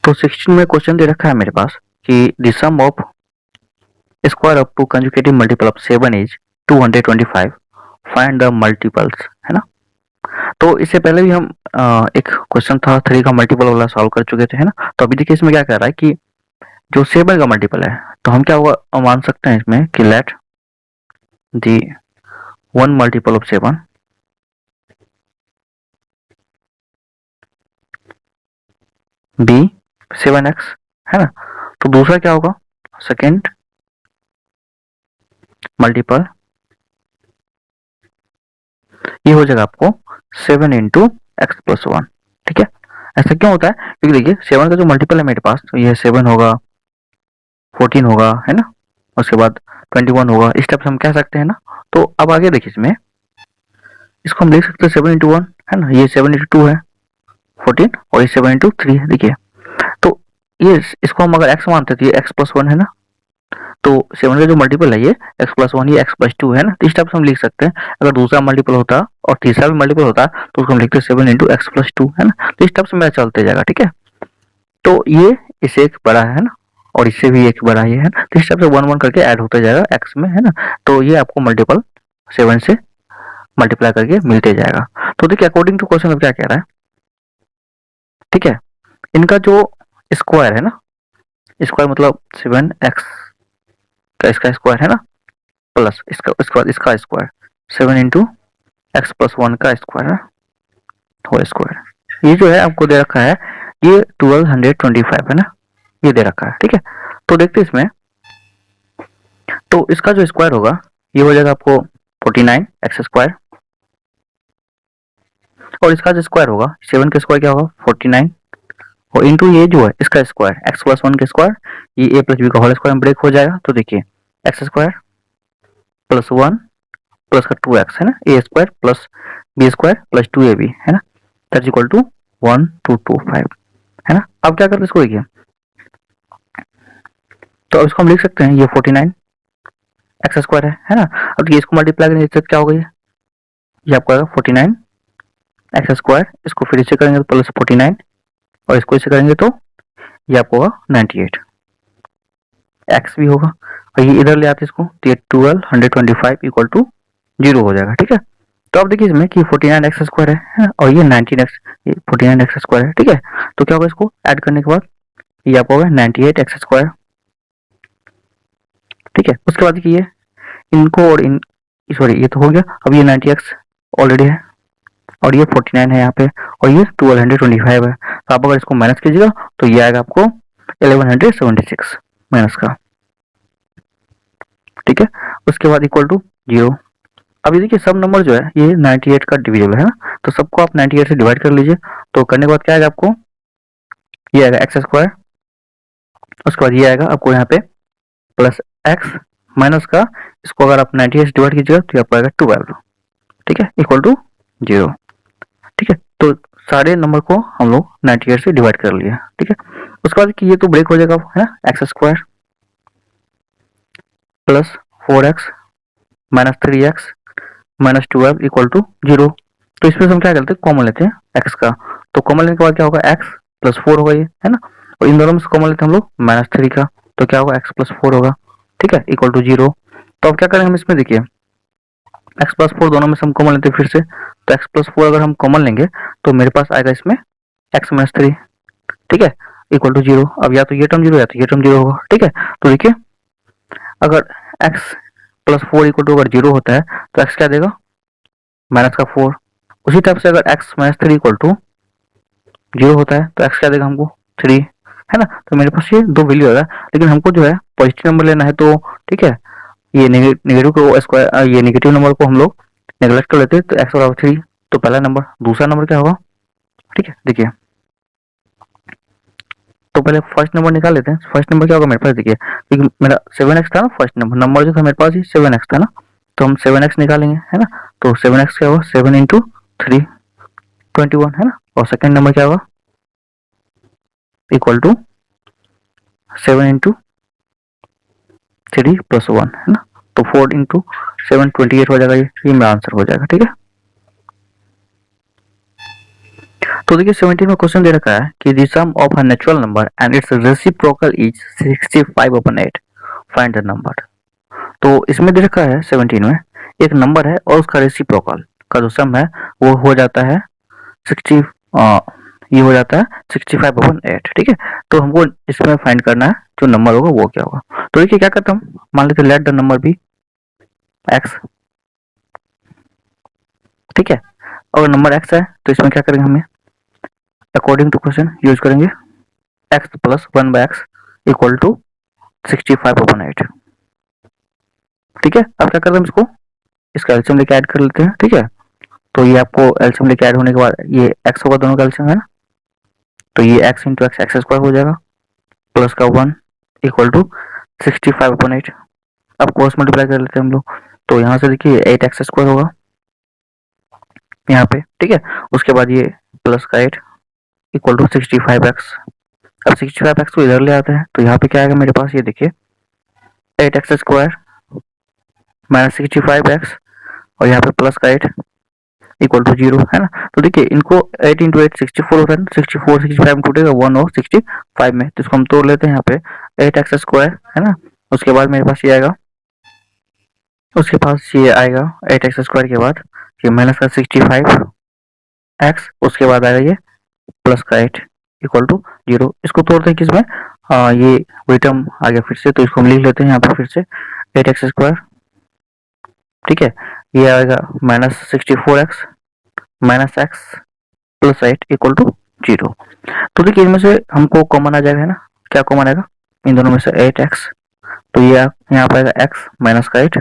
तो 16 में क्वेश्चन दे रखा है मेरे पास कि the sum of square of two consecutive multiple of 7 is 225, find the multiples, है ना। तो इससे पहले भी हम एक क्वेश्चन था 3 का मल्टीपल वाला सॉल्व कर चुके थे, है ना। तो अभी देखिए इसमें क्या कह रहा है कि जो 7 का मल्टीपल है, तो हम क्या होगा मान सकते हैं इसमें कि let the 1 multiple of 7 be 7x, है ना। तो दूसरा क्या होगा सेकेंड मल्टीपल, ये हो जाएगा आपको 7 इंटू एक्स प्लस 1, ठीक है। ऐसा क्यों होता है, क्योंकि देखिए 7 का जो मल्टीपल है मेरे पास, तो ये 7 होगा, 14 होगा, है ना, उसके बाद 21 होगा, इस टाइप से हम कह सकते हैं ना। तो अब आगे देखिए इसमें इसको हम लिख सकते हैं 7 इंटू 1, है ना, ये 7 इंटू 2 है 14, और ये 7 इंटू 3 है। देखिए तो ये इसको हम अगर x मानते तो ये x प्लस 1 है ना, तो 7 का जो मल्टीपल है ये x प्लस 1, ये x प्लस 2 है ना। तो इस टाइप से हम लिख सकते हैं। अगर दूसरा मल्टीपल होता और तीसरा भी मल्टीपल होता तो उसको हम लिखते 7 इंटू एक्स प्लस 2, है ना। तो इस टाइप से मेरा चलते जाएगा, ठीक है। तो ये इससे एक बड़ा है ना, और इससे भी एक बड़ा ये है ना। तो इस टाइप से 1 1 करके ऐड होता जाएगा x में, है ना। तो ये आपको मल्टीपल 7 से मल्टीप्लाई करके मिलते जाएगा। तो देखिए अकॉर्डिंग टू क्वेश्चन क्या कह रहा है, ठीक है, इनका जो स्क्वायर है ना, स्क्वायर मतलब 7x का इसका स्क्वायर है ना, प्लस इसका स्क्वायर 7 इंटू एक्स प्लस 1 का स्क्वायर है, होल स्क्वायर। ये जो है आपको दे रखा है ये 1225 है ना, ये दे रखा है, ठीक है। तो देखते हैं इसमें, तो इसका जो स्क्वायर होगा ये हो जाएगा आपको 49 एक्स स्क्वायर, और इसका जो स्क्वायर होगा 7 का स्क्वायर क्या होगा 49, और इंटू ये जो है इसका स्क्वायर एक्स प्लस 1 का स्क्वायर, ये ए प्लस बी का होल स्क्वायर में ब्रेक हो जाएगा। तो देखिए एक्स स्क्वायर प्लस 1 प्लस का 2x है ना, A square plus B square plus 2ab है ना, दैट इज इक्वल टू 1225, है ना। अब क्या करते हैं इसको, देखिए तो अब इसको हम लिख सकते हैं ये 49 एक्स स्क्वायर है ना। अब ये इसको मल्टीप्लाई करेंगे इससे क्या होगा, ये आपको आएगा 49 एक्स स्क्वायर, इसको फिर इससे करेंगे तो प्लस 49, और इसको इससे करेंगे तो ये आपको होगा 98 एक्स भी होगा, और ये इधर ले आते इसको तो ये 1225 इक्वल टू 0 हो जाएगा, ठीक है। तो अब देखिए इसमें कि 49 एक्स स्क्वायर है, और ये 19x, ये 49 एक्स स्क्वायर है, ठीक है। तो क्या होगा इसको ऐड करने के बाद ये आपको होगा 98 एक्स स्क्वायर, ठीक है। उसके बाद देखिए इनको और इन सॉरी ये तो हो गया, अब ये 90x ऑलरेडी है, और ये 49 है यहाँ पे, और ये 1225 है। तो आप अगर इसको माइनस कीजिएगा तो ये आएगा आपको 1176 माइनस का, ठीक है। उसके बाद इक्वल टू 0। अभी देखिए सब नंबर जो है ये 98 का डिविजिबल है ना, तो सबको आप 98 से डिवाइड कर लीजिए। तो करने के बाद क्या आएगा आपको, ये आएगा एक्स स्क्वायर, उसके बाद ये आएगा आपको यहाँ पे प्लस एक्स माइनस का, इसको अगर आप 98 से डिवाइड कीजिएगा तो आपको आएगा 12, ठीक है, इक्वल टू 0, ठीक है। तो सारे नंबर को हम लोग 98 से डिवाइड कर लिया, ठीक है। उसके बाद कि ये तो ब्रेक हो जाएगा, है ना, x square plus 4x minus 3x minus 12 equal to 0। तो इसमें हम क्या करते हैं कॉमन लेते हैं x का, तो कॉमन लेने के बाद क्या होगा x प्लस 4 होगा ये, है ना, और इन दोनों में से कॉमन लेते हैं हम लोग माइनस 3 का, तो क्या होगा x प्लस 4 होगा, ठीक है, इक्वल टू 0। तो अब क्या करेंगे हम इसमें, देखिए x प्लस 4 दोनों में से हम कॉमन लेते हैं फिर से, तो x प्लस 4 अगर हम कॉमन लेंगे तो मेरे पास आएगा इसमें x माइनस 3, ठीक है, इक्वल टू 0। अब या तो ये टर्म 0 या तो ये टर्म 0 होगा, ठीक है। तो देखिए अगर x प्लस 4 इक्वल टू अगर 0 होता है तो x क्या देगा माइनस का 4। उसी टाइप से अगर x माइनस 3 इक्वल टू 0 होता है तो x क्या देगा हमको 3, है ना। तो मेरे पास ये दो वैल्यू आएगा, लेकिन हमको जो है पॉजिटिव नंबर लेना है, तो ठीक है ये नेगेटिव को स्क्वायर, ये नेगेटिव नंबर को हम लोग नेगलेक्ट कर लेते हैं, तो x बराबर 3, तो पहला नंबर। दूसरा नंबर क्या होगा, ठीक है, देखिए तो पहले फर्स्ट नंबर निकाल लेते हैं। फर्स्ट नंबर क्या होगा मेरे पास, देखिए क्योंकि मेरा 7x था ना, फर्स्ट नंबर जो था मेरे पास ये 7x था ना, तो हम 7x निकालेंगे, है ना। तो 7x क्या होगा 7 इंटू 3 21, है ना, और सेकंड नंबर क्या होगा इक्वल टू 7 इंटू 3 प्लस 1, है ना, तो 4 इंटू 7 28 हो जाएगा, ये मेरा आंसर हो जाएगा, ठीक है। तो देखिए 17 में क्वेश्चन दे रखा है कि the sum of a natural number and its reciprocal is 65/8, find the number. तो इसमें दे रखा है 17 में एक नंबर है और उसका रेसिप्रोकल का जो सम है वो हो जाता है 60, ये हो जाता है 65/8, ठीक है। तो हमको इसमें फाइंड करना है जो नंबर होगा वो क्या होगा। तो देखिए क्या करता हूँ, मान लेते let the number be x, ठीक है। और नंबर एक्स है तो इसमें क्या करेंगे, हमें अकॉर्डिंग टू क्वेश्चन यूज करेंगे x plus 1/x equal to 65/8, ठीक है। अब क्या करते हैं, इसको इसका एलसीएम लेके ऐड कर लेते हैं, ठीक है। तो ये आपको एलसीएम लेके ऐड होने के बाद ये एक्स होगा, दोनों का एलसीएम है ना, तो ये x into x x square हो जाएगा प्लस का 1 इक्वल टू 65/8। अब क्रॉस मल्टीप्लाई कर लेते हैं हम लोग, तो यहाँ से देखिए 8x स्क्वायर होगा यहाँ पे, ठीक है। उसके बाद ये प्लस का 8 इक्वल टू 65x। अब 65x को इधर ले आते हैं तो यहाँ पे क्या आएगा मेरे पास, ये देखिए 8x स्क्वायर माइनस 65x और यहाँ पे प्लस का 8 इक्वल टू 0, है ना। तो देखिए इनको 8 इंटू 8 64 होता है ना, 64 65 में टूटेगा 1 और 65 में, तो इसको हम तोड़ लेते हैं यहाँ पे 8x स्क्वायर, है ना। उसके बाद मेरे पास ये आएगा, उसके पास ये आएगा 8x स्क्वायर के बाद ये माइनस का 65x, उसके बाद आएगा ये प्लस का 8 इक्वल टू 0। इसको तोड़ते हैं किसमें, ये वही टर्म आ गया फिर से, तो इसको हम लिख लेते हैं यहाँ पे फिर से 8x स्क्वायर, ठीक है। ये आएगा minus 64x minus x plus 8 equal to 0। तो देखिए इनमें से हमको कॉमन आ जाएगा, है ना। क्या कॉमन आएगा इन दोनों में से 8x, तो ये यहाँ पर आएगा x माइनस का 8,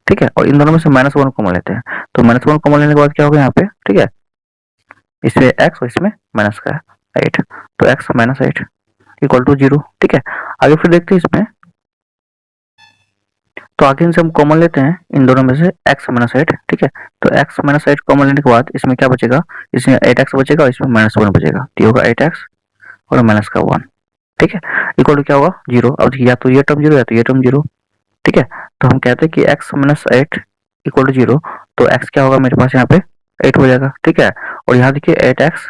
ठीक है। और इन दोनों में से -1 कॉमन लेते हैं, तो -1 कॉमन लेने के बाद क्या होगा यहाँ पे, ठीक है, इसमें x और इसमें माइनस का 8, तो x माइनस 8 इक्वल टू 0, ठीक है। आगे फिर देखते हैं इसमें, तो आगे इनसे हम कॉमन लेते हैं इन दोनों में से x माइनस 8, ठीक है। तो x माइनस 8 कॉमन लेने के बाद इसमें क्या बचेगा, इसमें 8x बचेगा और इसमें -1 बचेगा, तो ये होगा 8x और माइनस का 1, ठीक है, इक्वल टू क्या होगा 0। अब या तो ये टर्म 0 या तो ये टर्म 0, ठीक है। तो हम कहते हैं कि x माइनस 8 इक्वल टू 0, तो x क्या होगा मेरे पास यहाँ पे 8 हो जाएगा, ठीक है। और यहाँ देखिए 8x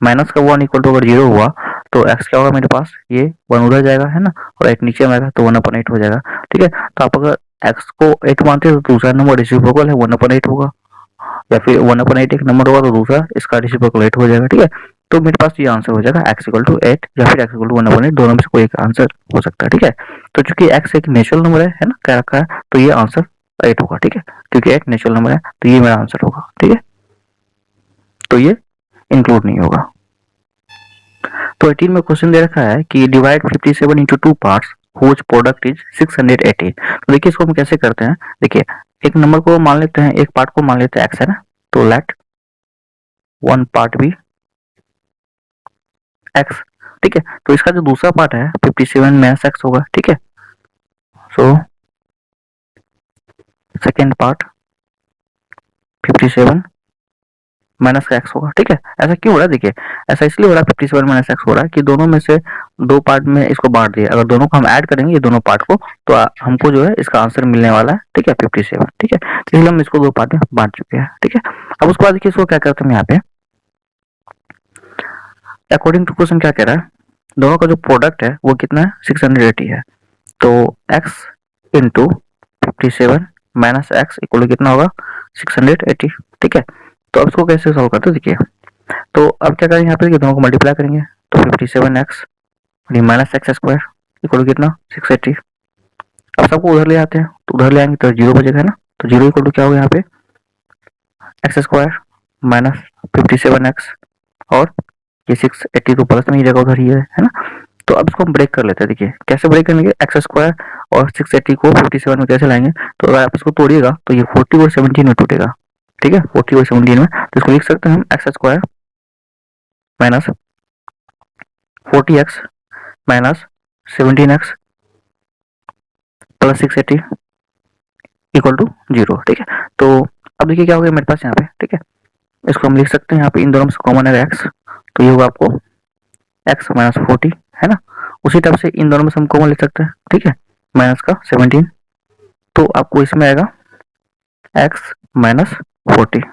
माइनस का 1 इक्वल टू अगर 0 हुआ तो x क्या होगा मेरे पास, ये 1 उधर जाएगा, है ना, और 8 नीचे में आएगा तो 1/8 हो जाएगा, ठीक है। तो आप अगर x को 8 मानते हैं तो दूसरा नंबर रेसिप्रोकल है 1/8 होगा, या फिर 1/8 एक नंबर होगा तो दूसरा इसका रेसिप्रोकल 8 हो जाएगा, ठीक है। तो मेरे पास ये आंसर हो जाएगा x इक्वल टू 8 या फिर x इक्वल टू 1/8, दोनों में से कोई एक आंसर हो सकता है, ठीक है। तो चूंकि x एक नेचुरल नंबर है ना, क्या रखा है, तो ये आंसर 8 होगा, ठीक है, क्योंकि 8 नेचुरल नंबर है तो ये मेरा आंसर होगा, ठीक है। तो ये इंक्लूड नहीं होगा। तो 18 में क्वेश्चन दे रखा है कि divide 57 into 2 parts whose product is 680। तो देखिए इसको हम कैसे करते हैं, देखिए एक नंबर को मान लेते हैं, एक पार्ट को मान लेते हैं x, है ना, तो लेट वन पार्ट भी x, ठीक है। तो इसका जो दूसरा पार्ट है 57 माइनस x होगा, ठीक है। सो सेकेंड पार्ट 57 माइनस का x होगा, ठीक है। ऐसा क्यों हो रहा है, देखिए ऐसा इसलिए हो रहा है 57 माइनस x हो रहा है कि दोनों में से दो पार्ट में इसको बांट दिया, अगर दोनों को हम ऐड करेंगे ये दोनों पार्ट को तो हमको जो है इसका आंसर मिलने वाला है, ठीक है, 57, ठीक है। तो इसलिए हम इसको दो पार्ट में बांट चुके हैं, ठीक है। अब उसके बाद देखिए इसको क्या करते हैं यहाँ पे, अकॉर्डिंग टू क्वेश्चन क्या कह रहा है, दोनों का जो प्रोडक्ट है वो कितना है 680 है, तो x into 57 minus x equal कितना होगा 680, ठीक है। तो अब इसको कैसे सॉल्व करते हैं, देखिए तो अब क्या करेंगे यहाँ पे, दोनों को मल्टीप्लाई करेंगे तो 57x minus x square equal कितना 680। अब सबको उधर ले आते हैं तो उधर ले आएंगे तो 0 बचेगा, है ना, तो 0 इक्वल टू क्या होगा यहाँ पे एक्स स्क्वायर माइनस 57x और ये 680 तो प्लस में ही जगह उधर ही है ना। तो अब इसको हम ब्रेक कर लेते हैं, देखिए कैसे ब्रेक करेंगे, एक्स स्क्वायर और 680 को 57 में कैसे लाएंगे, तो अगर आप इसको तोड़िएगा तो ये 40 और 17 में टूटेगा, ठीक है, 40 और 17 में, तो इसको लिख सकते हैं हम x square minus 40x minus 17x plus 680 equal to 0, ठीक है। तो अब देखिए क्या हो गया मेरे पास यहाँ पे, ठीक है, इसको हम लिख सकते हैं यहाँ पे इन दोनों में से कॉमन है x, तो ये होगा आपको x माइनस 40, है ना। उसी टाइप से इन दोनों में से हम कॉमन लिख सकते हैं, ठीक है, माइनस का 17, तो आपको इसमें आएगा x माइनस 40,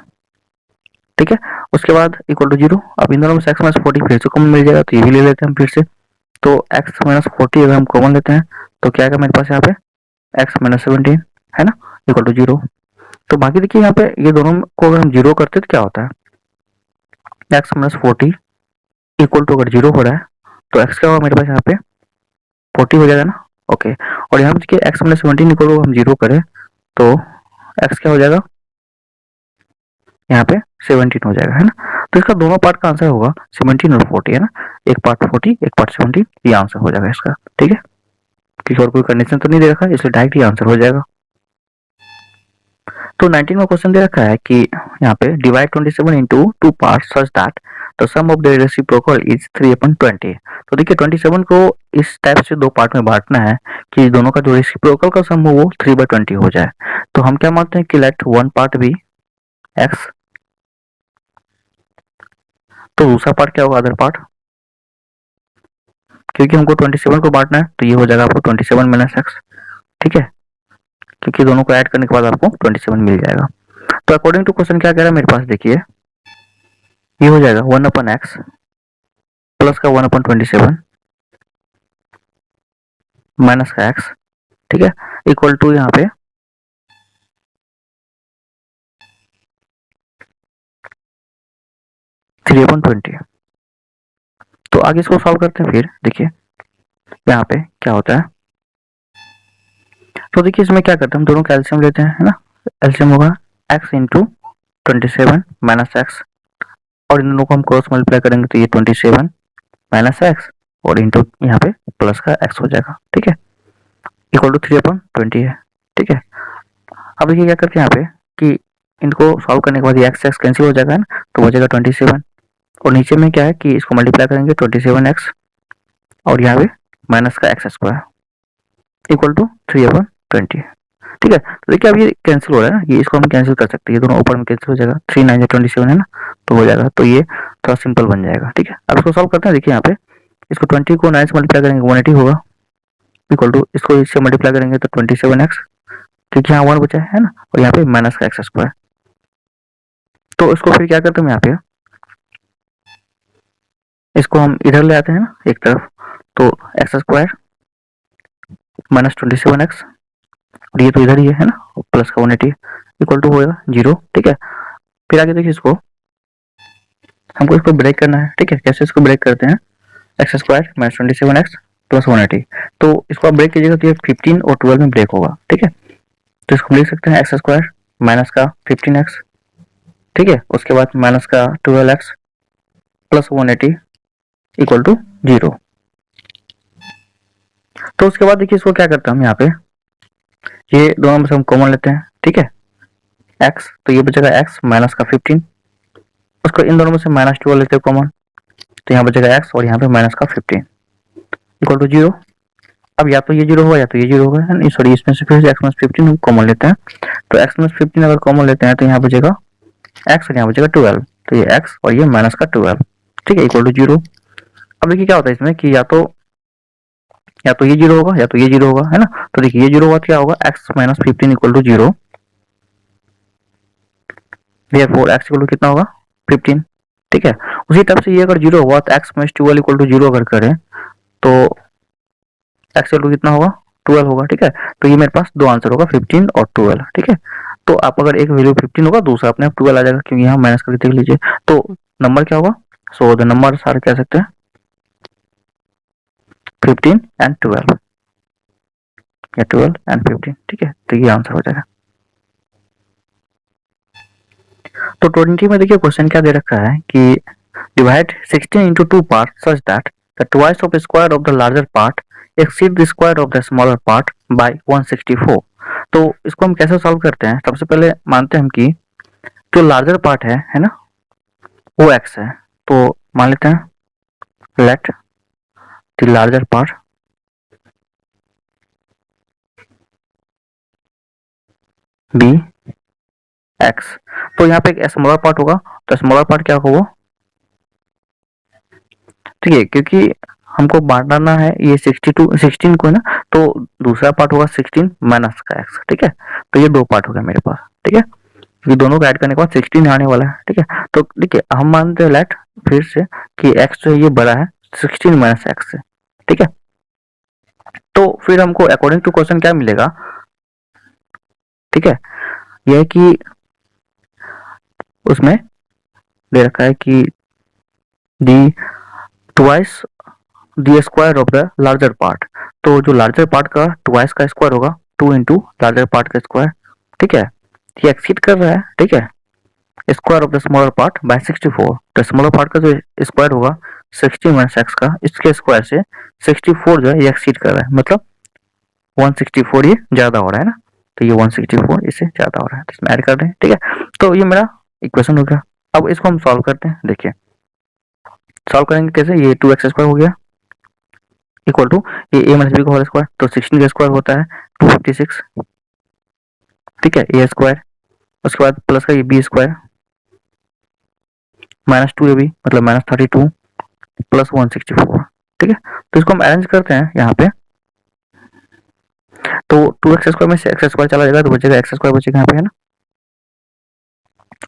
ठीक है। उसके बाद इक्वल टू 0। अब इन दोनों में से x माइनस 40 फिर से कॉमन मिल जाएगा, तो ये भी ले लेते हैं हम फिर से। तो x माइनस 40 अगर हम कॉमन लेते हैं तो क्या आएगा मेरे पास यहाँ पे x माइनस 17, है ना, इक्वल टू 0। तो बाकी देखिए यहाँ पे ये दोनों को अगर हम 0 करते हैं तो क्या होता है, x माइनस 40 इक्वल टू अगर 0 हो रहा है तो x क्या होगा मेरे पास यहाँ पे 40 हो जाएगा ना। ओके, और यहाँ पे देखिए x माइनस 17 इक्वल टू हम 0 करें तो x क्या हो जाएगा यहाँ पे 17 हो जाएगा, है ना। तो इसका दोनों पार्ट का आंसर होगा 17 और 40, है ना। एक पार्ट 40 एक पार्ट 17, ये आंसर हो जाएगा इसका, ठीक है। किसी और कोई कंडीशन तो नहीं दे रखा है, इसलिए डायरेक्ट ये आंसर हो जाएगा। तो 19 में क्वेश्चन दे रखा है कि यहाँ पे divide 27 into two part such that the sum of the reciprocal is 3/20। तो देखिए 27 को इस टाइप से दो पार्ट में बांटना है कि दोनों का जो रेसिप्रोकल का सम हो वो 3/20 हो जाए। तो हम क्या मानते हैं कि let one part be x, तो दूसरा पार्ट क्या होगा अदर पार्ट, क्योंकि हमको 27 को बांटना है तो ये हो जाएगा आपको 27 माइनस एक्स, ठीक है, क्योंकि दोनों को ऐड करने के बाद आपको 27 मिल जाएगा। तो अकॉर्डिंग टू क्वेश्चन क्या कह रहा है मेरे पास, देखिए ये हो जाएगा 1/x प्लस का 1/27 माइनस का x, ठीक है, इक्वल टू यहाँ पे 3/20। तो आगे इसको सॉल्व करते हैं फिर। देखिए यहाँ पे क्या होता है, तो देखिए इसमें क्या करते हैं, हम दोनों का एलसीएम लेते हैं, है ना। एलसीएम होगा x इंटू 27 माइनस एक्स, और इन दोनों को हम क्रॉस मल्टीप्लाई करेंगे तो ये 27 माइनस एक्स और इंटू यहाँ पे प्लस का x हो जाएगा, ठीक है, इक्वल टू 3/20 है, ठीक है। अब देखिए क्या करते हैं यहाँ पे कि इनको सॉल्व करने के बाद ये x कैंसिल हो जाएगा ना, तो बचेगा 27, और नीचे में क्या है कि इसको मल्टीप्लाई करेंगे 27x और यहाँ पे माइनस का x स्क्वायर इक्वल टू 3/20, ठीक है। तो देखिए अब ये कैंसिल हो रहा है ना, ये इसको हम कैंसिल कर सकते हैं, ये दोनों ऊपर में कैंसिल हो जाएगा, 3 9 27 है ना, तो हो जाएगा, तो ये थोड़ा सिंपल बन जाएगा, ठीक है। अब इसको सॉल्व करते हैं। देखिए यहाँ पे इसको 20 को 9 से मल्टीप्लाई करेंगे 180 होगा, इक्वल टू इसको इससे मल्टीप्लाई करेंगे तो 27x, क्योंकि यहाँ 1 बचा है ना, और यहाँ पे माइनस का x स्क्वायर। तो इसको फिर क्या करते हैं यहाँ पे, इसको हम इधर ले आते हैं ना एक तरफ, तो एक्स स्क्वायर माइनस 27x, और ये तो इधर ही है ना, प्लस का 180 इक्वल टू होगा 0, ठीक है। फिर आगे देखिए इसको हमको इसको ब्रेक करना है, ठीक है। कैसे इसको ब्रेक करते हैं, x square minus 27x plus 180, तो इसको आप ब्रेक कीजिएगा तो ये 15 और 12 में ब्रेक होगा, ठीक है। तो इसको लिख सकते हैं एक्स स्क्वायर माइनस का 15x, ठीक है, उसके बाद माइनस का 12x प्लस 180 इक्वल टू 0। तो उसके बाद देखिए इसको क्या करते हैं हम यहाँ पे, ये दोनों में से हम कॉमन लेते हैं, ठीक है, x, तो ये बचेगा x माइनस का 15, उसको इन दोनों में से माइनस 12 लेते हैं कॉमन, तो यहाँ बचेगा x और यहाँ पे माइनस का 15 इक्वल टू 0। अब या तो ये 0 होगा या तो ये 0 होगा, नहीं सॉरी, इसमें से फिर से x माइनस 15 हम कॉमन लेते हैं, तो x माइनस 15 अगर कॉमन लेते हैं तो यहाँ बचेगा x और यहाँ बचेगा 12, तो ये x और ये माइनस का 12, ठीक है, इक्वल टू 0। अब देखिए क्या होता है इसमें कि या तो ये 0 होगा या तो ये 0 होगा, है ना। तो देखिए ये 0 होगा तो क्या होगा, x minus 15 equal to 0, therefore x equal to कितना होगा 15, ठीक है। उसी टाइप से ये अगर 0 होगा तो x माइनस 12 इक्वल टू 0 अगर करें तो x इक्वल टू कितना होगा 12 होगा, ठीक है। तो ये मेरे पास दो आंसर होगा 15 और 12, ठीक है। तो आप अगर एक वैल्यू 15 होगा दूसरा अपने आप 12 आ जाएगा, क्योंकि यहाँ माइनस करके देख लीजिए, तो नंबर क्या होगा, सो द नंबर सारे कह सकते हैं 15 एंड 12 या 12 एंड 15, ठीक है, तो ये आंसर हो जाएगा। तो 20 में देखिए क्वेश्चन क्या दे रखा है कि divide 16 into 2 parts such that the twice of the square of the larger part exceed the square of the smaller part by 164। तो इसको हम कैसे सॉल्व करते हैं, सबसे पहले मानते हैं हम कि जो लार्जर पार्ट है ना, वो x है, तो मान लेते हैं let the larger part be x। तो यहाँ पे एक स्मॉलर पार्ट होगा, तो स्मॉलर पार्ट क्या होगा, ठीक है, क्योंकि हमको बांटना है ये 16 को ना, तो दूसरा पार्ट होगा 16 माइनस का x, ठीक है। तो ये दो पार्ट हो गया मेरे पास, ठीक है। क्योंकि दोनों को ऐड करने के बाद 16 आने वाला है, ठीक है। तो देखिए हम मानते हैं लेट फिर से कि x जो है ये बड़ा है 16 माइनस एक्स से, ठीक है। तो फिर हमको अकॉर्डिंग टू क्वेश्चन क्या मिलेगा, ठीक है, यह कि उसमें दे रखा है कि the twice the square of the larger part, तो जो लार्जर पार्ट का ट्वाइस का स्क्वायर होगा 2 इंटू लार्जर पार्ट का स्क्वायर, ठीक है। ये एक्सीड कर रहा है, ठीक है, square of the smaller part by 64, तो स्मॉलर पार्ट का जो स्क्वायर होगा 16 माइनस एक्स का, इसके स्क्वायर से 64 जो है ये एक्सीड कर रहा है, मतलब 164 ये ज्यादा हो रहा है ना, तो ये 164 इससे ज्यादा हो रहा है, तो इसमें ऐड कर दें, ठीक है। तो ये मेरा इक्वेशन हो गया। अब इसको हम सॉल्व करते हैं, देखिए सॉल्व करेंगे कैसे, ये 2x स्क्वायर हो गया इक्वल टू ये a माइनस बी का होल स्क्वायर, तो 16 का स्क्वायर होता है 256, ठीक है, a स्क्वायर, उसके बाद प्लस का ये बी स्क्वायर माइनस 2ab मतलब माइनस 32 प्लस 164, ठीक है। तो इसको हम अरेंज करते हैं यहाँ पे, तो 2x स्क्वायर में से x स्क्वायर चला जाएगा तो बचेगा x स्क्वायर बचेगा यहाँ पे, है ना।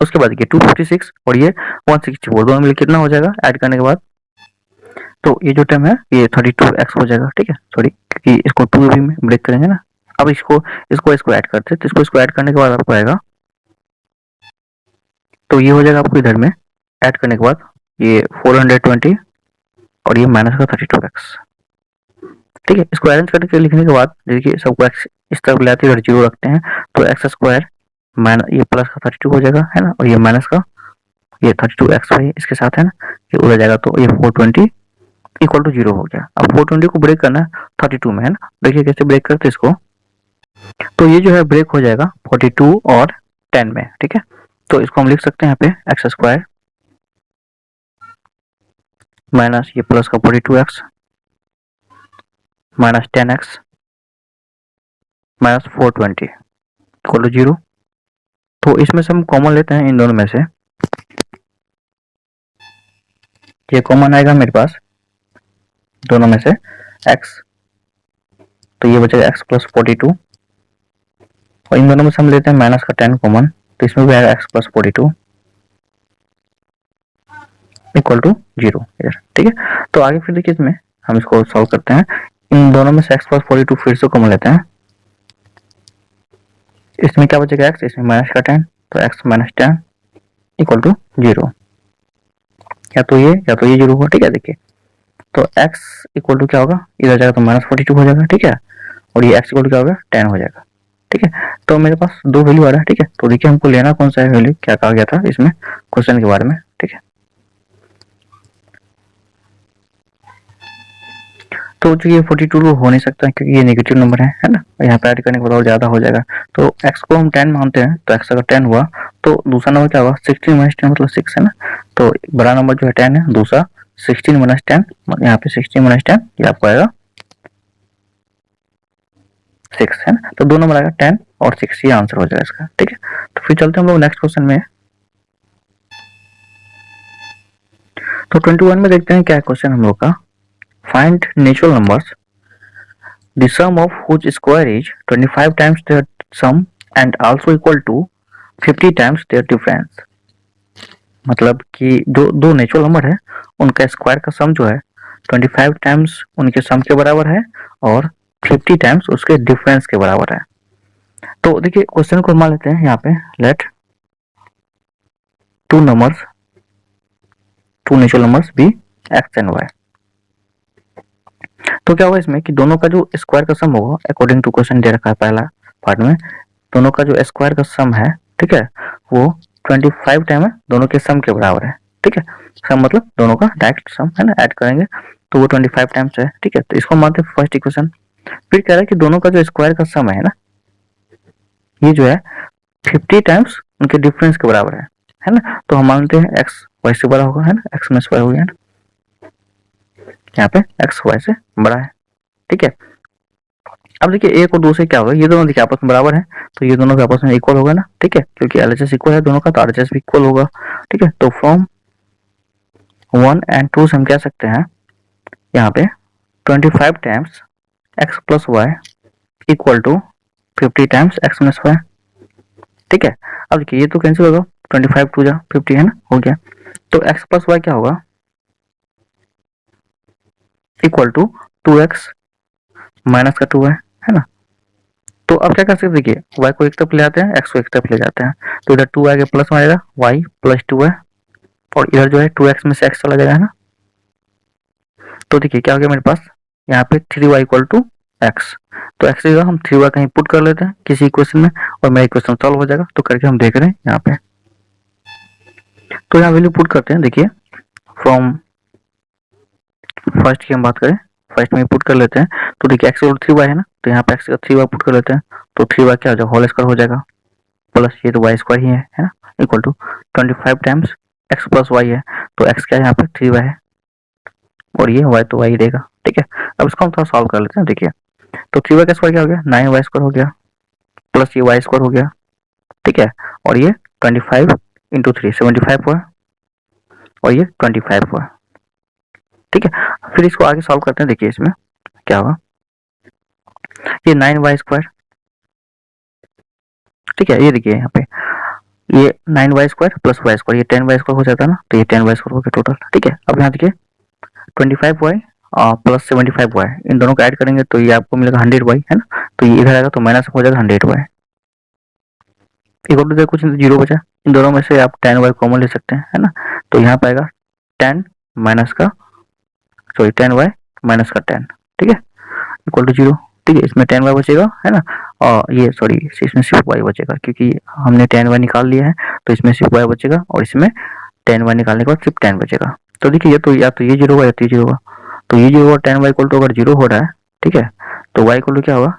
उसके बाद ये 256 और ये 164 दोनों मिलकर कितना हो जाएगा ऐड करने के बाद, तो ये जो टर्म है ये 32x हो जाएगा, ठीक है, सॉरी क्योंकि इसको 2ab में ब्रेक करेंगे ना। अब इसको ऐड करते हैं, तो इसको ऐड करने के बाद आपको आएगा, तो ये हो जाएगा आपको इधर में ऐड करने के बाद ये 420 और ये माइनस का 32x, ठीक है। इसको अरेंज करके लिखने के बाद देखिए सबको x इस तरफ ले आते हैं, इधर जीरो रखते हैं, तो एक्स स्क्वायर माइनस ये प्लस का 32 हो जाएगा, है ना, और ये माइनस का ये 32x भाई इसके साथ है ना, ये उधर जाएगा तो ये 420 इक्वल टू 0 हो गया। अब 420 को ब्रेक करना है 32 में, है ना, देखिए कैसे ब्रेक करते इसको, तो ये जो है ब्रेक हो जाएगा 42 और 10 में, ठीक है। तो इसको हम लिख सकते हैं यहाँ पे एक्स स्क्वायर माइनस ये प्लस का 42x minus 10x minus 420 equal to 0। तो इसमें से हम कॉमन लेते हैं इन दोनों में से, ये कॉमन आएगा मेरे पास दोनों में से x, तो ये बचेगा x प्लस 42 और इन दोनों में से हम लेते हैं माइनस का 10 कॉमन, तो इसमें भी आएगा x प्लस 42 इक्वल टू 0, ठीक है। तो आगे फिर देखिए इसमें हम इसको सॉल्व करते हैं, इन दोनों में से x प्लस 42 फिर से कॉमन लेते हैं, इसमें क्या बचेगा x, इसमें माइनस का 10, तो x माइनस 10 इक्वल टू 0, या तो ये 0 होगा, ठीक है। देखिए तो x इक्वल टू क्या होगा, इधर जाएगा तो माइनस 42 हो जाएगा, ठीक है, और ये x इक्वल टू क्या होगा 10 हो जाएगा, ठीक है। तो मेरे पास दो वैल्यू आ रहा है, ठीक है। तो देखिए हमको लेना कौन सा है वैल्यू, क्या कहा गया था इसमें क्वेश्चन के बारे में, ठीक है। तो जो ये 42 हो नहीं सकता क्योंकि ये नेगेटिव नंबर है ना, यहाँ पे ऐड करने के बाद और ज्यादा हो जाएगा, तो x को हम 10 मानते हैं, तो x अगर 10 हुआ तो दूसरा नंबर क्या हुआ 16 माइनस 10 मतलब 6 है ना, तो बड़ा नंबर जो है 10 है, दूसरा 16 माइनस 10, यहाँ पे 16 माइनस 10 ये आपको आएगा 6, है ना। तो दो नंबर आएगा 10 और 6, ये आंसर हो जाएगा इसका, ठीक है। तो फिर चलते हैं हम लोग नेक्स्ट क्वेश्चन में, तो 21 में देखते हैं क्या है क्वेश्चन हम लोग का, find natural numbers the sum of whose square is 25 times their sum and also equal to 50 times their difference। मतलब कि दो नेचुरल नंबर है, उनका स्क्वायर का सम जो है 25 टाइम्स उनके सम के बराबर है और 50 टाइम्स उसके डिफरेंस के बराबर है। तो देखिए क्वेश्चन को मान लेते हैं यहाँ पे, let two natural numbers be x and y. तो क्या होगा इसमें कि दोनों का जो स्क्वायर का सम होगा, अकॉर्डिंग टू क्वेश्चन दे रखा है पहला पार्ट में, दोनों का जो स्क्वायर का सम है, ठीक है, वो 25 टाइम है दोनों के सम के बराबर है, ठीक है। सम मतलब दोनों का डायरेक्ट सम है ना, ऐड करेंगे तो वो 25 टाइम्स है, ठीक है। तो इसको मानते हैं फर्स्ट इक्वेशन। फिर कह रहा है कि दोनों का जो स्क्वायर का सम है ना, ये जो है 50 टाइम्स उनके डिफरेंस के बराबर है ना। तो हम मानते हैं एक्स वाई से बड़ा होगा, है ना, एक्स माइनस वाई हो गया ना, यहाँ पे एक्स वाई से बड़ा है, ठीक है। अब देखिए एक और दो से क्या होगा, ये दोनों देखिए आपस में बराबर है, तो ये दोनों के आपस में इक्वल होगा ना, ठीक है, क्योंकि एलएचएस इक्वल है दोनों का, तो आरएचएस भी इक्वल होगा, ठीक है। तो फ्रॉम 1 and 2 से हम कह सकते हैं यहाँ पे 25 times x plus y equal to 50 times x minus y, ठीक है। अब देखिए ये तो कैंसिल होगा, 25 टू जा 50 है ना, हो गया। तो x प्लस वाई क्या होगा, इक्वल टू 2x माइनस का 2 है ना। तो अब क्या कर सकते हैं, देखिए y को एक तरफ ले आते हैं, x को एक तरफ ले जाते हैं, तो इधर 2 आगे प्लस में आएगा, y प्लस 2 है, और इधर जो है 2x में से x चला जाएगा, है ना। तो देखिए क्या हो गया मेरे पास, यहाँ पे 3y इक्वल टू एक्स। तो एक्स जगह हम 3y कहीं पुट कर लेते हैं किसी इक्वेशन में, और मेरा इक्वेशन सॉल्व हो जाएगा। तो करके हम देख रहे हैं यहाँ पे, तो यहाँ वैल्यू पुट करते हैं। देखिए फ्रॉम फर्स्ट की हम बात करें, फर्स्ट में पुट कर लेते हैं। तो देखिए एक्स इक्वल 3y है ना, तो यहाँ पे एक्स का 3y पुट कर लेते हैं। तो 3y क्या हो जाएगा, होल स्क्वायर हो जाएगा, प्लस ये तो वाई स्क्वायर ही है ना, equal to 25 times x plus y है। तो एक्स क्या है यहाँ पे 3y है, और ये y तो y देगा, ठीक है। अब इसको हम थोड़ा सॉल्व कर लेते हैं। देखिए तो 3y का स्क्वायर क्या हो गया, 9y स्क्वायर हो गया, प्लस ये y स्क्वायर हो गया, ठीक है। और ये 25 इंटू 3 75 हुआ, और ये 25 हुआ, ठीक है। फिर इसको आगे सॉल्व करते हैं। देखिए इसमें क्या होगा, ये 9y स्क्वायर, ठीक है। ये देखिए यहाँ पे ये 9y square plus y square, ये 10y स्क्वायर हो जाता है ना, तो ये 10y स्क्वायर हो गया टोटल, ठीक है। अब यहाँ देखिए 25y प्लस 75y, इन दोनों को ऐड करेंगे तो ये आपको मिलेगा 100y, है ना। तो ये इधर आएगा तो माइनस हो जाएगा 100y, इक्वल टू कुछ जीरो बचा, इन दोनों में से आप 10y कॉमन ले सकते हैं, है ना। तो यहाँ पाएगा 10 माइनस का, सॉरी 10y माइनस का 10, ठीक है, इक्वल टू जीरो, ठीक है। इसमें 10y बचेगा, है ना, और ये सॉरी इसमें सिर्फ y बचेगा, क्योंकि हमने 10y निकाल लिया है, तो इसमें सिर्फ y बचेगा, और इसमें 10y निकालने के बाद सिर्फ 10 बचेगा। तो देखिए ये तो या तो ये जीरो होगा या तो ये जीरो होगा, तो ये जीरो और 10y इक्वल टू अगर जीरो हो रहा है, ठीक है, तो y इक्वल टू क्या होगा,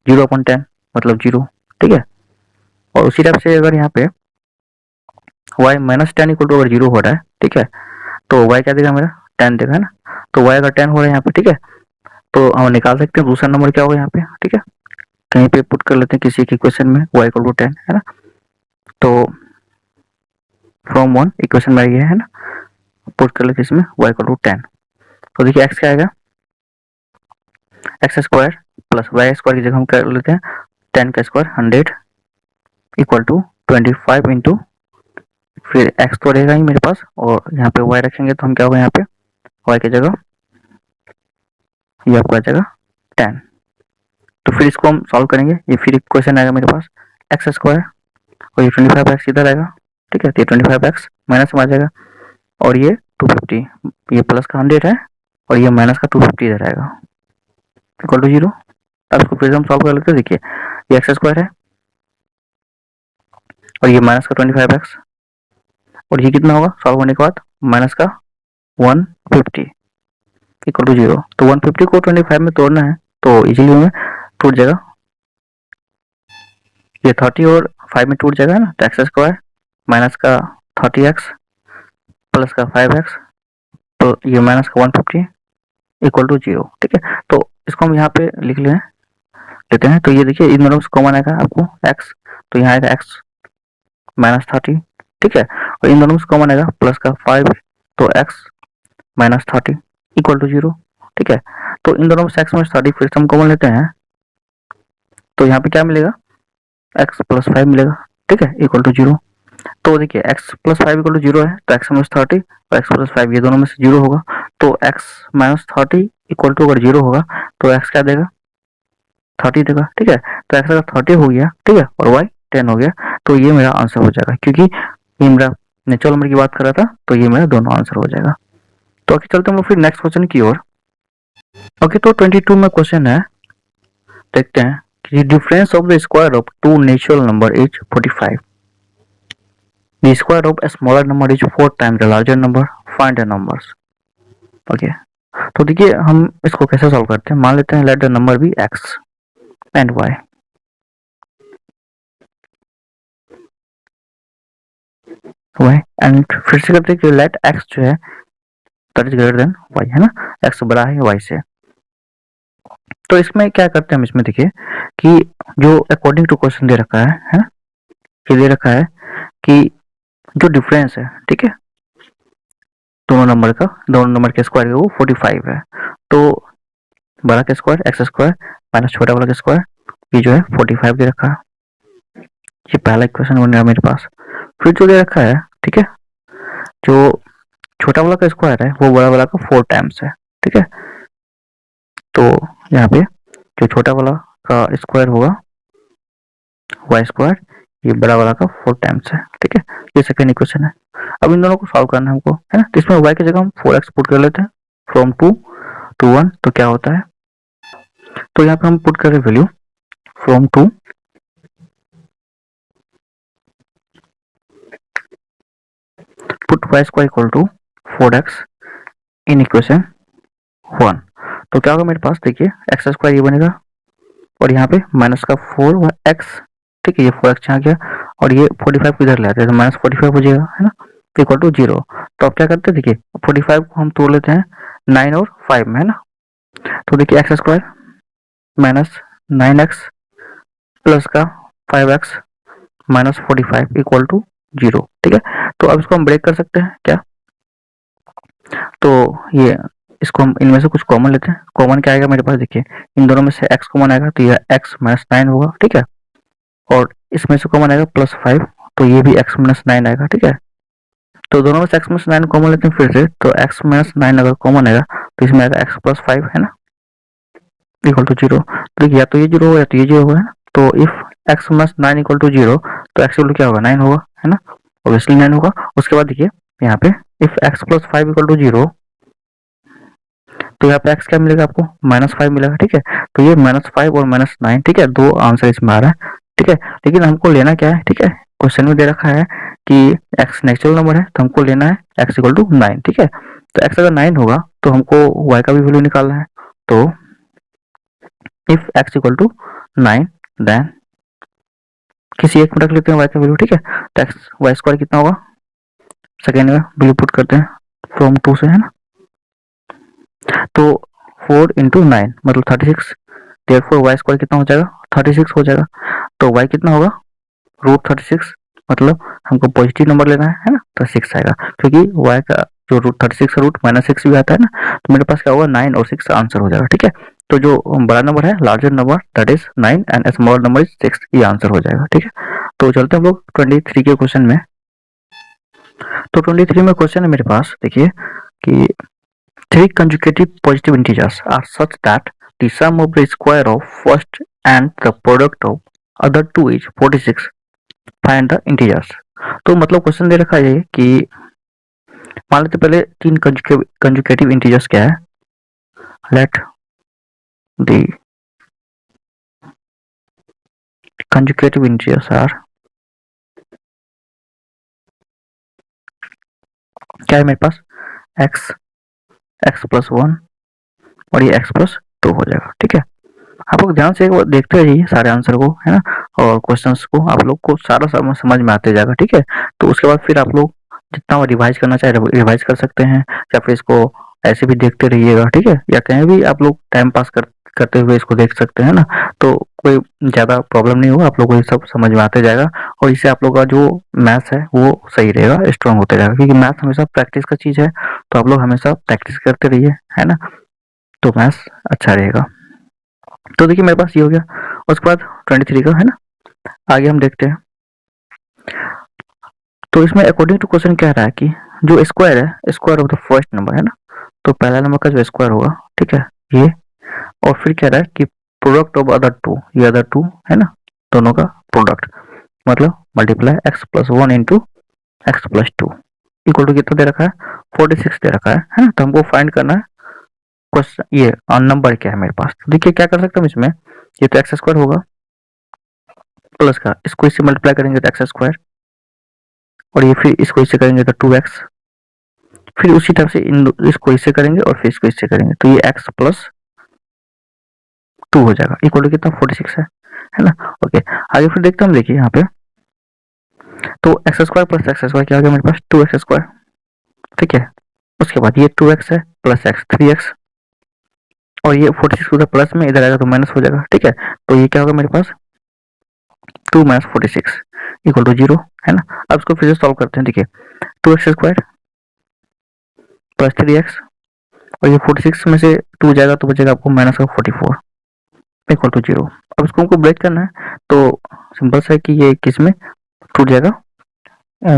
0/10 मतलब जीरो, ठीक है। और उसी टाइप से अगर यहाँ पे y माइनस 10 इक्वल टू अगर जीरो हो रहा है, ठीक है, तो y क्या देगा मेरा 10 देगा, है ना। तो y अगर 10 हो रहा है यहाँ पे, ठीक है, तो हम निकाल सकते हैं दूसरा नंबर क्या होगा यहाँ पे, ठीक है, कहीं पे पुट कर लेते हैं किसी के इक्वेशन में y इक्वल टू 10, है ना। तो फ्रॉम वन इक्वेशन में ये है ना, पुट कर लेते हैं इसमें y इक्वल टू 10। तो देखिए x क्या आएगा, x square plus y square की जगह हम कर लेते हैं 10 का स्क्वायर 100 इक्वल टू 25 इंटू, फिर x तो रहेगा ही मेरे पास, और यहाँ पे y रखेंगे तो हम क्या होगा यहाँ पे y की जगह ये आपका आ जाएगा 10। तो फिर इसको हम सॉल्व करेंगे, ये फिर इक्वेशन आएगा मेरे पास एक्स स्क्वायर, और ये 25x इधर आएगा, ठीक है। तो ये 25x माइनस में आ जाएगा, और ये 250, ये प्लस का 100 है, और ये माइनस का 250 इधर आएगा, इक्वल टू जीरो। अब इसको फिर हम सॉल्व कर लेते हैं। देखिए ये एक्स स्क्वायर है, और ये माइनस का 25x, और ये कितना होगा सॉल्व होने के बाद, माइनस का 150 इक्वल टू जीरो। तो 150 को 25 में तोड़ना है तो इजीली में टूट जाएगा, ये 30 और 5 में टूट जाएगा ना। तो एक्स स्क्वायर माइनस का 30x प्लस का 5x, तो ये माइनस का 150 इक्वल टू जीरो, ठीक है। तो इसको हम यहाँ पे लिख लेते हैं। तो ये देखिए इन दोनों से कॉमन आएगा आपको x, तो यहाँ आएगा x माइनस 30, ठीक है, और इन दोनों से कॉमन आएगा प्लस का 5, तो x minus 30 equal to zero, ठीक है। तो इन दोनों में से x माइनस 30 फिर से हम कॉमन लेते हैं, तो यहाँ पे क्या मिलेगा, x प्लस 5 मिलेगा, ठीक है, इक्वल टू जीरो। तो देखिए x plus 5 equal to zero है, तो x माइनस 30 और x प्लस 5 ये दोनों में से जीरो होगा, तो x माइनस 30 इक्वल टू अगर जीरो होगा तो x क्या देगा 30 देगा, ठीक है। तो x अगर 30 हो गया, ठीक है, और y 10 हो गया, तो ये मेरा आंसर हो जाएगा, क्योंकि ये मेरा नेचुरल नंबर की बात कर रहा था, तो ये मेरा दोनों आंसर हो जाएगा। तो आगे चलते हम लोग फिर नेक्स्ट क्वेश्चन की ओर। ओके, तो 22 में क्वेश्चन है, देखते हैं कि difference of the square of two natural number is 45, the square of a smaller number is 4 times the larger number, find the numbers। Okay, तो देखिए हम इसको कैसे सॉल्व करते हैं। मान लेते हैं let the number be x and y, and फिर से करते हैं कि लेट x जो है that is greater than y, है ना, x बड़ा है y से। तो इसमें क्या करते हैं हम, इसमें देखिए कि जो अकॉर्डिंग टू क्वेश्चन दे रखा है ना, ये दे रखा है कि जो डिफरेंस है, ठीक है, दोनों नंबर के स्क्वायर का वो 45 है। तो बड़ा का स्क्वायर एक्स स्क्वायर माइनस छोटा वाला का स्क्वायर, ये जो है 45 दे रखा है। ये पहला इक्वेशन बनेगा मेरे पास। फिर जो दे रखा है, ठीक है, जो छोटा वाला का स्क्वायर है वो बड़ा वाला का 4 टाइम्स है, ठीक है। तो यहाँ पे जो छोटा वाला का स्क्वायर होगा वाई स्क्वायर, ये बड़ा वाला का 4 टाइम्स है, ठीक है। ये सेकंड इक्वेशन है। अब इन दोनों को सॉल्व करना है हमको, है ना। तो इसमें y की जगह हम 4x पुट कर लेते हैं फ्रॉम 2 to 1। तो क्या होता है, तो यहाँ पे हम पुट कर रहे value from 2 put y square equal to 4x in equation 1। तो क्या होगा मेरे पास, देखिए एक्स स्क्वायर ये बनेगा और यहाँ पे माइनस का 4x, ठीक है, ये 4x यहाँ गया और ये 45 इधर ले आते हैं तो माइनस 45 हो जाएगा, है ना, इक्वल टू 0। तो अब क्या करते हैं, देखिए 45 को हम तोड़ लेते हैं 9 और 5 में, है ना। तो देखिए x square minus 9x plus का 5x माइनस 45 इक्वल टू 0, ठीक है। तो अब इसको हम ब्रेक कर सकते हैं क्या, तो ये इसको हम इनमें से कुछ कॉमन लेते हैं। कॉमन क्या आएगा मेरे पास, देखिए इन दोनों में से x कॉमन आएगा तो ये x माइनस 9 होगा, ठीक है। और इसमें से कॉमन आएगा प्लस 5 तो ये भी x माइनस 9 आएगा, ठीक है। तो दोनों में से x माइनस 9 कॉमन लेते हैं फिर से, तो x माइनस 9 अगर कॉमन आएगा तो इसमें आएगा x प्लस 5, है ना, इक्वल टू 0। तो देखिए या तो ये 0 होगा या तो ये 0 होगा, है ना। तो if x minus 9 equal to 0 तो x इक्वल टू क्या होगा, 9 होगा, है ना, ऑब्वियसली 9 होगा। उसके बाद देखिए यहाँ पे if x plus 5 equal to 0 तो यहाँ पे x क्या मिलेगा आपको, माइनस 5 मिलेगा, ठीक है। तो ये माइनस 5 और माइनस 9, ठीक है, दो आंसर इसमें आ रहा है, ठीक है। लेकिन हमको लेना क्या है, ठीक है, क्वेश्चन में दे रखा है कि x नेचुरल नंबर है तो हमको लेना है x इक्वल टू 9, ठीक है। तो x अगर 9 होगा तो हमको y का भी वैल्यू निकालना है। तो if x equal to 9 then किसी एक में रख लेते हैं y का वैल्यू, ठीक है। तो x y स्क्वायर कितना होगा, सेकेंड में वैल्यू पुट करते हैं फ्रॉम 2 से, है ना। तो 4 इंटू 9 मतलब 36, देयरफॉर वाई स्क्वायर कितना हो जाएगा, 36 हो जाएगा। तो y कितना होगा, रूट 36, मतलब हमको पॉजिटिव नंबर लेना है ना, तो 6 आएगा, क्योंकि y का जो रूट 36 रूट माइनस 6 भी आता है ना। तो मेरे पास क्या होगा, 9 और 6 आंसर हो जाएगा, ठीक है। तो जो बड़ा नंबर है larger number that is 9 and smaller number is 6, ये आंसर हो जाएगा, ठीक है। तो चलते हैं हम लोग 23 के क्वेश्चन में। तो 23 में क्वेश्चन है मेरे पास, देखिए कि 3 consecutive positive integers are such that the sum of the square of first and the product of other two is 46. Find the integers. तो मतलब क्वेश्चन दे रखा है कि मान लेते पहले 3 कंजुकेटिव इंटीजर्स क्या है, let the consecutive integers are, क्या है मेरे पास, x x प्लस 1 और ये x प्लस 2 हो जाएगा, ठीक है। आप लोग ध्यान से देखते रहिए सारे आंसर को, है ना, और क्वेश्चंस को आप लोग को सारा समझ में आते जाएगा, ठीक है। तो उसके बाद फिर आप लोग जितना रिवाइज करना चाहे रिवाइज कर सकते हैं, या फिर इसको ऐसे भी देखते रहिएगा, ठीक है, या कहीं भी आप लोग टाइम पास करते हुए इसको देख सकते हैं ना। तो कोई ज़्यादा प्रॉब्लम नहीं होगा, आप लोग को ये सब समझ में आते जाएगा और इससे आप लोग का जो मैथ्स है वो सही रहेगा, स्ट्रांग होते जाएगा, क्योंकि मैथ्स हमेशा प्रैक्टिस का चीज़ है। तो आप लोग हमेशा प्रैक्टिस करते रहिए, है ना, तो मैथ्स अच्छा रहेगा। तो देखिए मेरे पास ये हो गया। उसके बाद 23 का, है ना, आगे हम देखते हैं। तो इसमें अकॉर्डिंग टू क्वेश्चन कह रहा है कि जो स्क्वायर है, square of the first number, है ना, तो पहला नंबर का जो स्क्वायर होगा, ठीक है, ये, और फिर कह रहा है कि प्रोडक्ट ऑफ अदर टू, ये अदर टू है ना, दोनों का प्रोडक्ट मतलब multiply x plus 1 into x plus 2 equal to कितना दे रखा है, 46 दे रखा है ना। तो हमको फाइंड करना है क्वेश्चन, ये नंबर क्या है मेरे पास। तो देखिए क्या कर सकते हैं इसमें, ये तो एक्स स्क्वायर होगा प्लस का, इसको इससे मल्टीप्लाई करेंगे तो एक्स स्क्वायर, और ये फिर इसको इससे करेंगे तो 2x, फिर उसी तरह से इसको इससे करेंगे और फिर इसको इससे करेंगे तो ये x प्लस 2 हो जाएगा, इक्वल टू कितना 46 है ना। ओके, आगे फिर देखते हैं हम, देखिए यहाँ पे तो x square plus x square क्या हो गया मेरे पास, 2x स्क्वायर, ठीक है। उसके बाद ये 2x है प्लस x 3x, और ये 46 उधर प्लस में इधर आएगा तो माइनस हो जाएगा, ठीक है। तो ये क्या होगा मेरे पास, 2 माइनस 46 इक्वल टू 0, है ना। अब इसको फिर से सॉल्व करते हैं, देखिए 2x स्क्वायर प्लस 3x, और ये 46 में से 2 जाएगा तो बचेगा आपको माइनस का 44, इक्वल टू 0। अब इसको हमको ब्रेक करना है, तो सिंपल सा है कि ये किस में टूट जाएगा,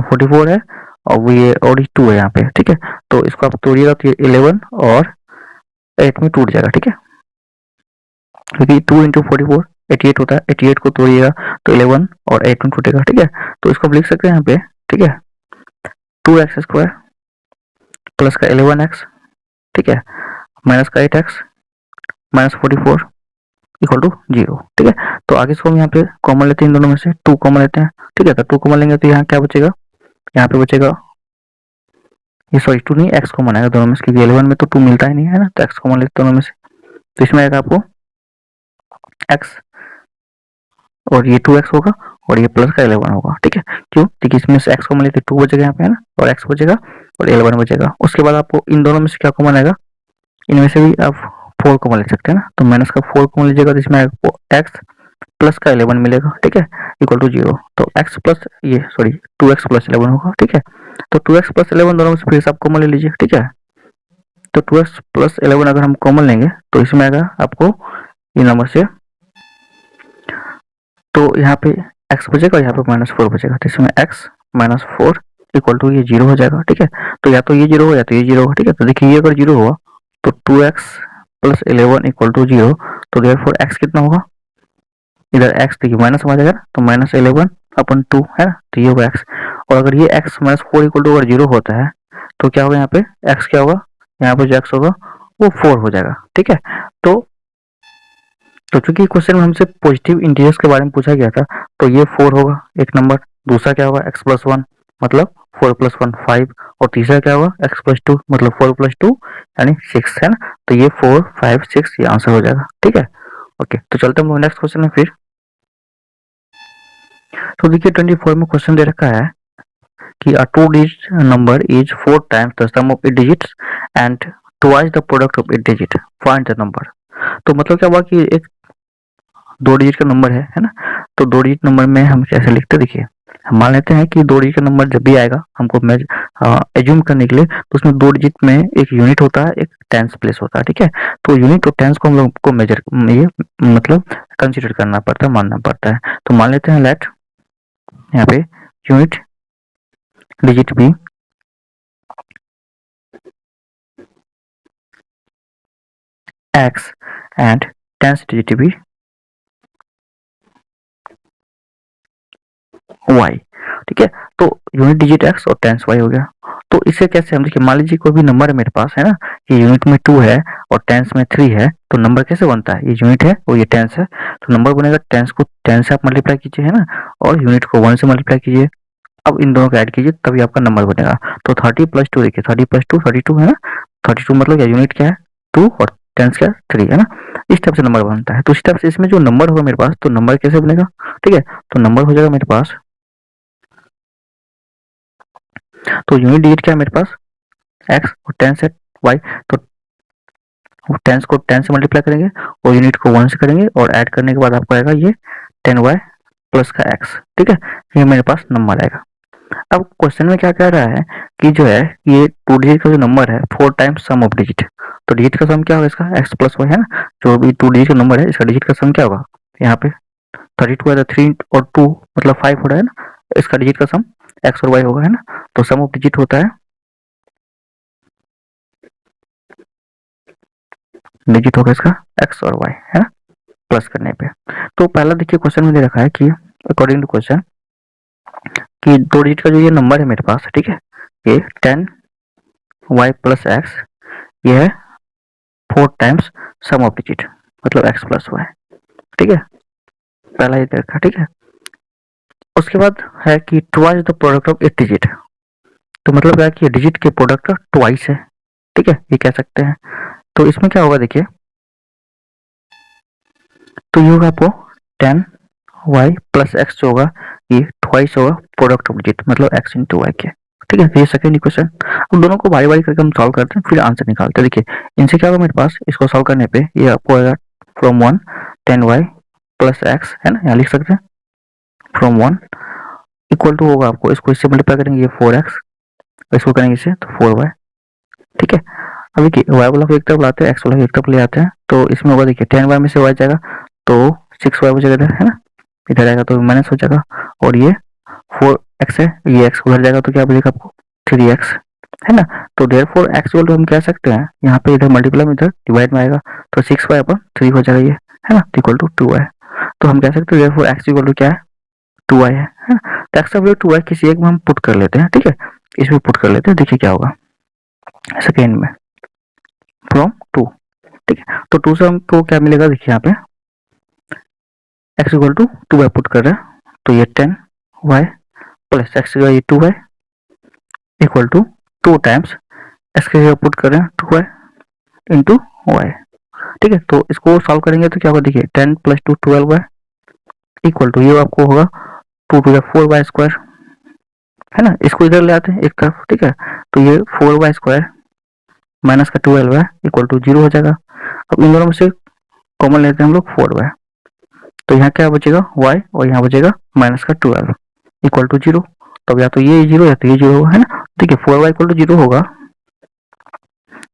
44 है और वो ये और 2 है यहाँ पे, ठीक है। तो इसको आप तोड़िएगा तो ये 11 और 8 में टूट जाएगा, ठीक है, क्योंकि 2 इंटू 44 88 होता है, 88 को तोड़िएगा तो 11 और 8 में टूटेगा, ठीक है। तो इसको आप लिख सकते हैं यहाँ पे, ठीक है, 2x स्क्वायर प्लस का 11x, ठीक है, माइनस का 8x माइनस 44 इक्वल टू 0, ठीक है। तो आगे इसको हम यहाँ पे कॉमन लेते हैं, इन दोनों में से 2 कॉमन लेते हैं, ठीक है। तो 2 कॉमन लेंगे तो यहाँ क्या बचेगा, यहाँ पे बचेगा ये, सॉरी 2 नहीं, x कॉमन आएगा दोनों में से, क्योंकि 11 में तो 2 मिलता ही नहीं है ना, तो x कॉमन लेते हैं दोनों में से। तो इसमें आएगा आपको x और ये 2x होगा और ये प्लस का 11 होगा, ठीक है। क्यों, क्योंकि इसमें से x कॉमन लेते 2 बचेगा यहाँ पे, है ना, और x बचेगा और 11 बचेगा। उसके बाद आपको इन दोनों में से क्या कॉमन आएगा, इनमें से भी आप 4 कॉमन ले सकते हैं ना, तो माइनस का 4 कॉमन लीजिएगा तो इसमें आपको x प्लस का 11 मिलेगा, ठीक है, इक्वल टू 0। तो x प्लस ये सॉरी 2x प्लस 11 होगा, ठीक है। तो 2x प्लस 11 दोनों में से फिर से आप कॉमन ले लीजिए, ठीक है। तो 2x प्लस 11 अगर हम कॉमन लेंगे तो इसमें आएगा आपको इन नंबर से, तो यहाँ पे x बचेगा और यहाँ पे -4 बचेगा, तो इसमें x -4 इक्वल टू ये 0 हो जाएगा, ठीक है। तो या तो ये 0 हो या तो ये 0 होगा, ठीक है। तो देखिए ये अगर 0 हुआ तो 2x प्लस 11 इक्वल टू 0, तो देयरफॉर x कितना होगा, इधर x देखिए माइनस में आ जाएगा तो -11 अपन 2 है ना, तो ये होगा x। और अगर ये x -4 इक्वल टू अगर 0 होता है तो क्या होगा, यहाँ पे x क्या होगा, यहाँ पे जो x होगा वो 4 हो जाएगा, ठीक है। तो चूंकि क्वेश्चन में हमसे पॉजिटिव इंटीजर्स के बारे में पूछा गया था, तो ये 4 होगा एक नंबर, दूसरा क्या होगा x प्लस 1 मतलब 4 प्लस 1 5, और तीसरा क्या होगा x प्लस 2 मतलब 4 प्लस 2 यानी 6, है ना। तो ये 4 5 6 ये आंसर हो जाएगा, ठीक है। ओके, तो चलते हैं नेक्स्ट क्वेश्चन में फिर। तो देखिए 24 में क्वेश्चन दे रखा है कि a 2-digit number is 4 times the sum of its digits and twice the product of its digit, find the number। तो मतलब क्या हुआ कि एक 2 डिजिट का नंबर है ना, तो 2 डिजिट नंबर में हम कैसे लिखते हैं, देखिए हम मान लेते हैं कि 2 डिजिट का नंबर जब भी आएगा हमको एज्यूम करने के लिए, तो उसमें 2 डिजिट में एक यूनिट होता है, एक टेंस प्लेस होता है, ठीक है। तो यूनिट और टेंस को हम लोग को मेजर ये मतलब कंसीडर करना पड़ता है, मानना पड़ता है। तो मान लेते हैं लेट यहाँ पे यूनिट डिजिट भी x एंड टेंस डिजिट भी y, ठीक है। तो यूनिट डिजिट x और टेंस y हो गया। तो इसे कैसे हम देखिए, मान लीजिए कोई भी नंबर है मेरे पास, है ना, ये यूनिट में 2 है और टेंस में 3 है, तो नंबर कैसे बनता है, ये यूनिट है और ये टेंस है, तो नंबर बनेगा टेंस को 10 से आप मल्टीप्लाई कीजिए, है ना, और यूनिट को 1 से मल्टीप्लाई कीजिए। अब इन दोनों को ऐड कीजिए तभी आपका नंबर बनेगा। तो 30 प्लस 2 देखिए, 30 प्लस 2 32 है ना, 32 मतलब क्या, यूनिट क्या है 2 और टेंस क्या 3 है ना। इस टाइप से नंबर बनता है। तो इस टाइप से इसमें जो नंबर होगा मेरे पास, तो नंबर कैसे बनेगा, ठीक है। तो नंबर हो जाएगा मेरे पास, तो यूनिट डिजिट क्या है मेरे पास x और टेंस है y, तो टेंस को 10 से मल्टीप्लाई करेंगे और यूनिट को 1 से करेंगे और ऐड करने के बाद आपको आएगा ये 10y प्लस का x, ठीक है। ये मेरे पास नंबर आएगा। अब क्वेश्चन में क्या कह रहा है कि जो है ये 2 डिजिट का जो नंबर है 4 टाइम्स सम ऑफ डिजिट, तो डिजिट का सम क्या होगा इसका x प्लस y, है ना, जो भी 2 डिजिट का नंबर है इसका डिजिट का सम क्या होगा, यहाँ पे 32 है तो 3 और 2 मतलब 5 हो रहा है ना, इसका डिजिट का सम x और y होगा, है ना। तो सम ऑफ डिजिट होता है, डिजिट होगा इसका x और y, है ना, प्लस करने पे। तो पहला देखिए क्वेश्चन में दे रखा है कि अकॉर्डिंग टू क्वेश्चन कि 2 डिजिट का जो ये नंबर है मेरे पास, ठीक है, ये 10y प्लस x, ये है 4 टाइम्स सम ऑफ डिजिट मतलब x प्लस y, ठीक है, पहला ये दे रखा है, ठीक है। उसके बाद है कि twice the product of 8 digit, तो मतलब क्या है कि डिजिट के प्रोडक्ट ट्वाइस है, ठीक है, ये कह सकते हैं। तो इसमें क्या होगा देखिए, तो ये होगा आपको 10y प्लस x जो होगा ये ट्वाइस होगा प्रोडक्ट ऑफ डिजिट मतलब x इंटू वाई के, ठीक है। ये सेकंड इक्वेशन। अब दोनों को बारी बारी करके हम सॉल्व करते हैं, फिर आंसर निकालते हैं। देखिए इनसे क्या होगा मेरे पास, इसको सॉल्व करने पे ये आपको आएगा फ्रॉम 1 10y प्लस x, है ना, यहाँ लिख सकते हैं फ्रॉम 1 इक्वल टू होगा आपको, इसको इससे मल्टीप्लाई करेंगे ये 4x, इसको करेंगे इसे तो 4y, ठीक है। अब देखिए y वाला को एक तरफ लाते हैं, x वाला को एक तरफ ले आते हैं, तो इसमें होगा देखिए 10y में से y जाएगा तो 6y बचेगा इधर, है ना, इधर आएगा तो माइनस हो जाएगा, और ये 4x है, ये x उधर जाएगा तो क्या बचेगा आपको 3x, है ना। तो देयरफॉर x इक्वल टू हम कह सकते हैं यहाँ पे इधर मल्टीप्लाई में इधर डिवाइड में आएगा तो 6y अपन 3 हो जाएगा ये, है ना, इक्वल टू 2y। तो हम कह सकते हैं देयरफॉर x इक्वल टू क्या है 2y है ना। तो x का वैल्यू 2y किसी एक में हम पुट कर लेते हैं, ठीक है, इसमें पुट कर लेते हैं, देखिए क्या होगा सेकेंड में फ्रॉम 2, ठीक है। तो 2 से हमको क्या मिलेगा, देखिए यहाँ पे x equal to 2y put कर रहे हैं तो ये 10y प्लस x का ये 2y equal to 2 times x के जगह पुट कर रहे हैं 2y इंटू y, ठीक है। तो इसको सॉल्व करेंगे तो क्या होगा, देखिए 10 प्लस 2 12y इक्वल टू ये आपको होगा 2 टू 4y स्क्वायर, है ना। इसको इधर ले आते हैं एक तरफ, ठीक है, तो ये 4y स्क्वायर माइनस का 12y इक्वल टू 0 हो जाएगा। अब इन दोनों में से कॉमन लेते हैं हम लोग 4y, तो यहाँ क्या बचेगा y और यहाँ बचेगा माइनस का 12 इक्वल टू 0। तो या तो ये 0 या तो ये 0 होगा, है ना। देखिए 4y इक्वल टू 0 होगा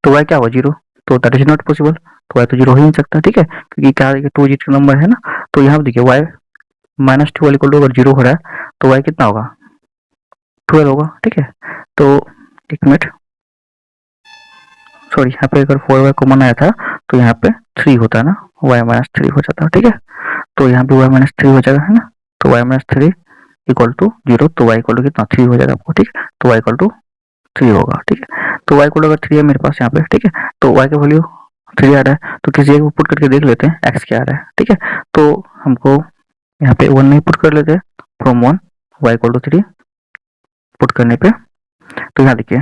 तो y क्या होगा 0, तो दैट इज नॉट पॉसिबल, तो y तो 0 हो ही नहीं सकता, ठीक है, क्योंकि क्या 2 डिजिट का नंबर है ना। तो यहाँ देखिए y माइनस 12 इक्वल टू अगर 0 हो रहा है तो y कितना होगा 12 होगा, ठीक है। तो एक मिनट, सॉरी, यहाँ पे अगर 4y कॉमन आया था तो यहाँ पे 3 होता है ना, y माइनस 3 हो जाता है, ठीक है। तो यहाँ पे y माइनस 3 हो जाएगा, है ना। तो y माइनस 3 इक्वल टू 0, तो y इक्वल टू कितना 3 हो जाएगा आपको, ठीक है। तो y इक्वल टू 3 होगा, ठीक है। तो y इक्वल टू अगर 3 है मेरे पास यहाँ पे, ठीक है, तो y का वैल्यू 3 आ रहा है, तो किसी एक को पुट करके देख लेते हैं x क्या आ रहा है, ठीक है। तो हमको यहाँ पे 1 नहीं पुट कर लेते, from 1 y equal to 3 put करने पे, तो यहाँ देखिए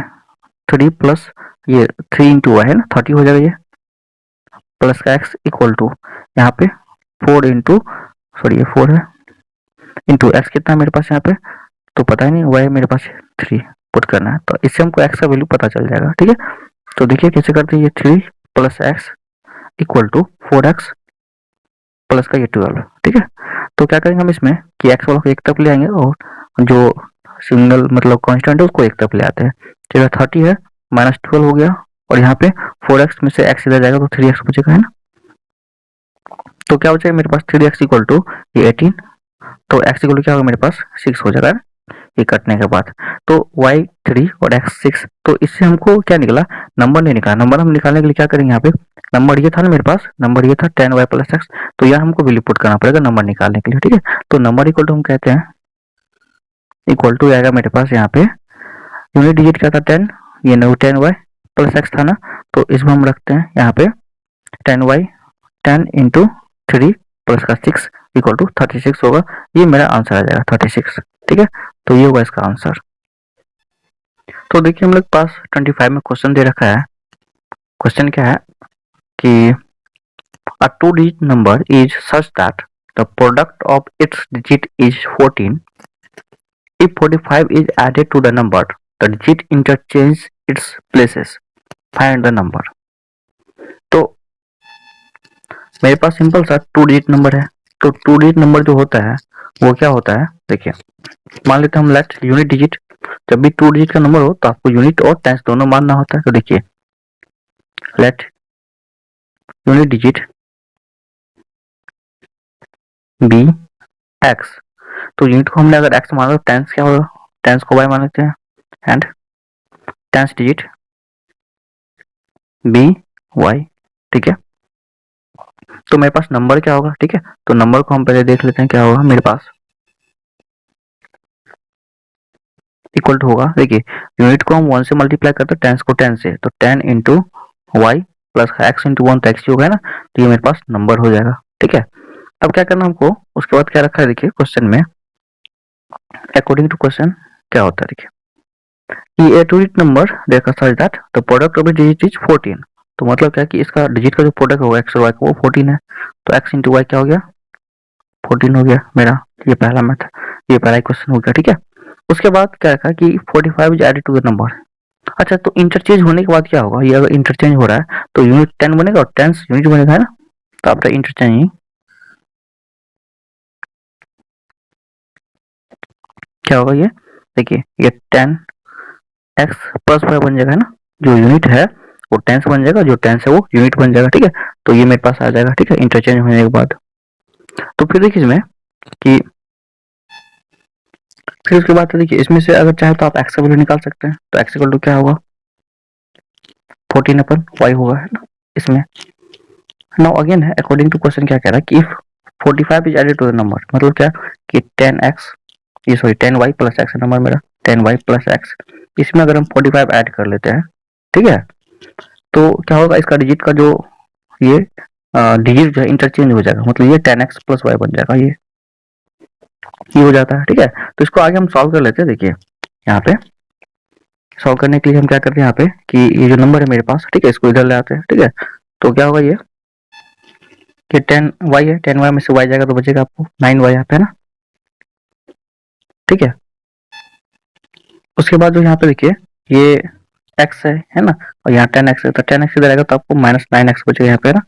3 प्लस ये 3 इंटू वाई है ना 30 हो जाएगा, ये प्लस का x इक्वल टू यहाँ पे 4 इंटू, सॉरी ये 4 है, इंटू x कितना मेरे पास यहाँ पे तो पता ही नहीं, y मेरे पास 3 पुट करना है, तो इससे हमको x का वैल्यू पता चल जाएगा, ठीक है। तो देखिए कैसे करते हैं, ये 3 plus x equal to 4x plus का ये 12, ठीक है। तो क्या करेंगे हम इसमें कि x वाला को एक तरफ ले आएंगे और जो सिंगल मतलब कांस्टेंट है उसको एक तरफ ले आते हैं, तो 30 है माइनस 12 हो गया, और यहाँ पे 4x में से x इधर जाएगा तो 3x बचेगा, है ना। तो क्या बचेगा मेरे पास 3x इक्वल टू ये 18, तो x इक्वल टू क्या होगा मेरे पास 6 हो जाएगा ये कटने के बाद। तो y 3 और x 6, तो इससे हमको क्या निकला, नंबर नहीं निकला। नंबर हम निकालने के लिए क्या करेंगे, यहाँ पे नंबर ये था ना मेरे पास, नंबर ये था 10y प्लस x, तो यहाँ हमको वैल्यू पुट करना पड़ेगा नंबर निकालने के लिए, ठीक है। तो नंबर इक्वल टू हम कहते हैं इक्वल टू आएगा मेरे पास यहाँ पे यूनिट डिजिट क्या था 10, ये 10y प्लस x था ना, तो इसमें हम रखते हैं यहाँ पे 10y 10 इंटू 3 प्लस का 6 इक्वल टू 36 होगा, ये मेरा आंसर आ जाएगा 36, ठीक है। तो ये होगा इसका आंसर। तो देखिए हम लोग पास 25 में क्वेश्चन दे रखा है। क्वेश्चन क्या है कि a two digit number is such that the product of its digit is 14. If 45 is added to the number, the digit interchange its places. Find the number. तो मेरे पास सिंपल सा 2 डिजिट नंबर है, तो 2 digit number जो होता है वो क्या होता है, देखिए मान लेते हैं हम लेट यूनिट डिजिट, जब भी 2 डिजिट का नंबर हो तो आपको यूनिट और टेंस दोनों मानना होता है। तो देखिए let unit digit be x, तो यूनिट को हमने अगर एक्स माना तो टेंस क्या होगा, टेंस को वाई मान लेते हैं, and tens digit be y, ठीक है। तो मेरे पास नंबर क्या होगा, ठीक है, तो नंबर को हम पहले देख लेते हैं क्या होगा मेरे पास, इक्वल टू होगा, देखिए यूनिट को हम 1 से मल्टीप्लाई करते हैं, टेंस को 10 से, तो 10 into y plus x into 1 तो एक्स ही होगा ना, तो ये मेरे पास नंबर हो जाएगा, ठीक है। अब क्या करना हमको, उसके बाद क्या रखा है देखिए क्वेश्चन में, अकॉर्डिंग टू क्वेश्चन क्या होता है, देखिए ये टू डिजिट नंबर देखा सच that the product of the digit is 14, तो मतलब क्या कि इसका डिजिट का जो प्रोडक्ट होगा एक्स और वाई का वो 14 है, तो एक्स इंटू वाई क्या हो गया 14 हो गया मेरा, ये पहला मेथड, ये पहला क्वेश्चन हो गया, ठीक है। उसके बाद क्या रखा कि 45 is added to the number. अच्छा, तो इंटरचेंज होने के बाद क्या होगा, ये अगर इंटरचेंज हो रहा है तो यूनिट 10 बनेगा और टेंस यूनिट बनेगा, है ना। तो आफ्टर इंटरचेंजिंग क्या होगा, ये देखिए ये 10 एक्स प्लस वाई बन जाएगा, है ना, जो यूनिट है वो टेंस बन जाएगा, जो टेंस है वो यूनिट बन जाएगा, ठीक है। तो ये मेरे पास आ जाएगा, ठीक है, इंटरचेंज होने के बाद। तो फिर देखिए इसमें कि फिर उसके बाद तो देखिए इसमें से अगर चाहे तो आप एक्स का वैल्यू निकाल सकते हैं। तो एक्स इक्वल टू क्या होगा, 14/y होगा, है ना इसमें। नाउ अगेन है, अकॉर्डिंग टू क्वेश्चन क्या कह रहा है कि if 45 is added to the number, मतलब क्या कि 10x, ये sorry 10y plus x number मेरा 10y प्लस एक्स, इसमें अगर हम 45 ऐड कर लेते हैं, ठीक है, तो क्या होगा, इसका डिजिट का जो ये डिजिट जो है इंटरचेंज हो जाएगा, मतलब ये 10x प्लस वाई बन जाएगा, ये हो जाता है, ठीक है। तो इसको आगे हम सॉल्व कर लेते हैं। देखिए यहाँ पे सॉल्व करने के लिए हम क्या करते हैं यहाँ पे कि ये जो नंबर है मेरे पास, ठीक है, इसको इधर ले आते हैं, ठीक है। तो क्या होगा ये कि 10y है, 10y में से y जाएगा तो बचेगा आपको 9y यहाँ पे, है ना, ठीक है। उसके बाद जो यहाँ पे देखिए ये x है ना, और यहाँ 10x है, तो 10x इधर आएगा तो आपको -9x बचेगा यहाँ पे, है ना।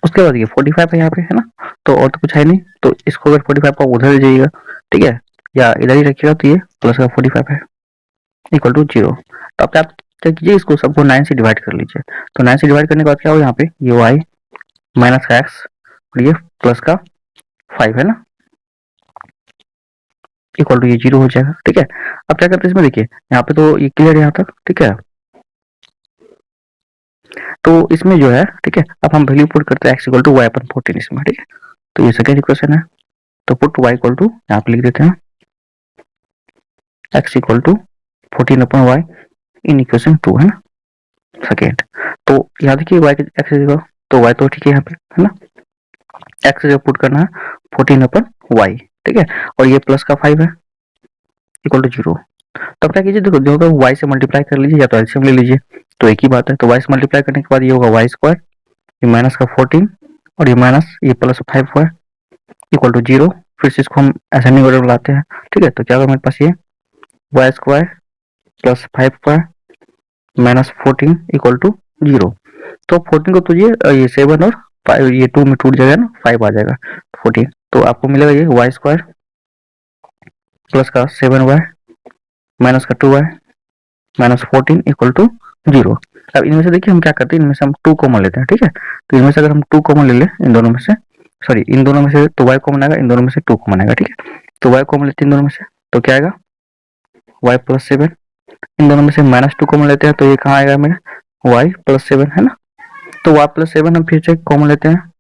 उसके बाद ये 45 है यहाँ पे, है ना, तो और तो कुछ है नहीं, तो इसको अगर 45 को उधर ले जाइएगा, ठीक है, या इधर ही रखिएगा, तो ये प्लस का 45 है इक्वल टू 0। तो अब क्या कीजिए, इसको सबको 9 से डिवाइड कर लीजिए। तो 9 से डिवाइड करने के बाद क्या हो, यहाँ पे ये y माइनस का x और ये प्लस का 5 है ना, इक्वल टू ये 0 हो जाएगा, ठीक है। अब क्या करते हैं इसमें, देखिए यहाँ पे तो ये क्लियर है यहाँ तक, ठीक है। तो इसमें जो है, ठीक है, अब हम वैल्यू पुट करते हैं x इक्वल टू y अपन 14 इसमें, ठीक है। तो ये सेकेंड इक्वेशन है, तो पुट y इक्वल टू यहाँ पे लिख देते हैं x equal to 14/y in equation 2, है ना, सेकेंड। तो यहाँ देखिए y एक्स जगह, तो y तो ठीक है यहाँ पे, है ना, x जगह पुट करना है 14/y, ठीक है, और ये प्लस का 5 है इक्वल टू 0। तब क्या कीजिए, देखो जो होगा y से मल्टीप्लाई कर लीजिए या तो एलसीएम ले लीजिए, तो एक ही बात है। तो y से मल्टीप्लाई करने के बाद ये होगा y स्क्वायर, ये माइनस का 14 और ये माइनस ये प्लस 5 हुआ इक्वल टू 0। फिर से इसको हम असेंडिंग ऑर्डर में लाते हैं, ठीक है। तो क्या होगा मेरे पास ये y square plus 5 square minus 14 equal to 0। तो 14 को तो ये 7 और 5 ये 2 में टूट जाएगा ना, 5 आ जाएगा 14, तो आपको मिलेगा ये y स्क्वायर प्लस का 7y माइनस का 2y माइनस 14 इक्वल टू 0। अब इनमें से देखिए हम क्या करते हैं, इनमें से हम 2 कॉमन लेते हैं, ठीक है। तो इनमें से अगर हम 2 कॉमन ले लें, इन दोनों में से, सॉरी इन दोनों में से तो y कॉमन आएगा, इन दोनों में से 2 कॉमन आएगा, ठीक है। तो y कॉमन लेते हैं इन दोनों में से, तो क्या आएगा y प्लस 7, इन दोनों में से -2 कॉमन लेते हैं, तो ये कहाँ आएगा मेरा y प्लस 7, है ना। तो y प्लस 7 हम फिर से कॉमन लेते हैं,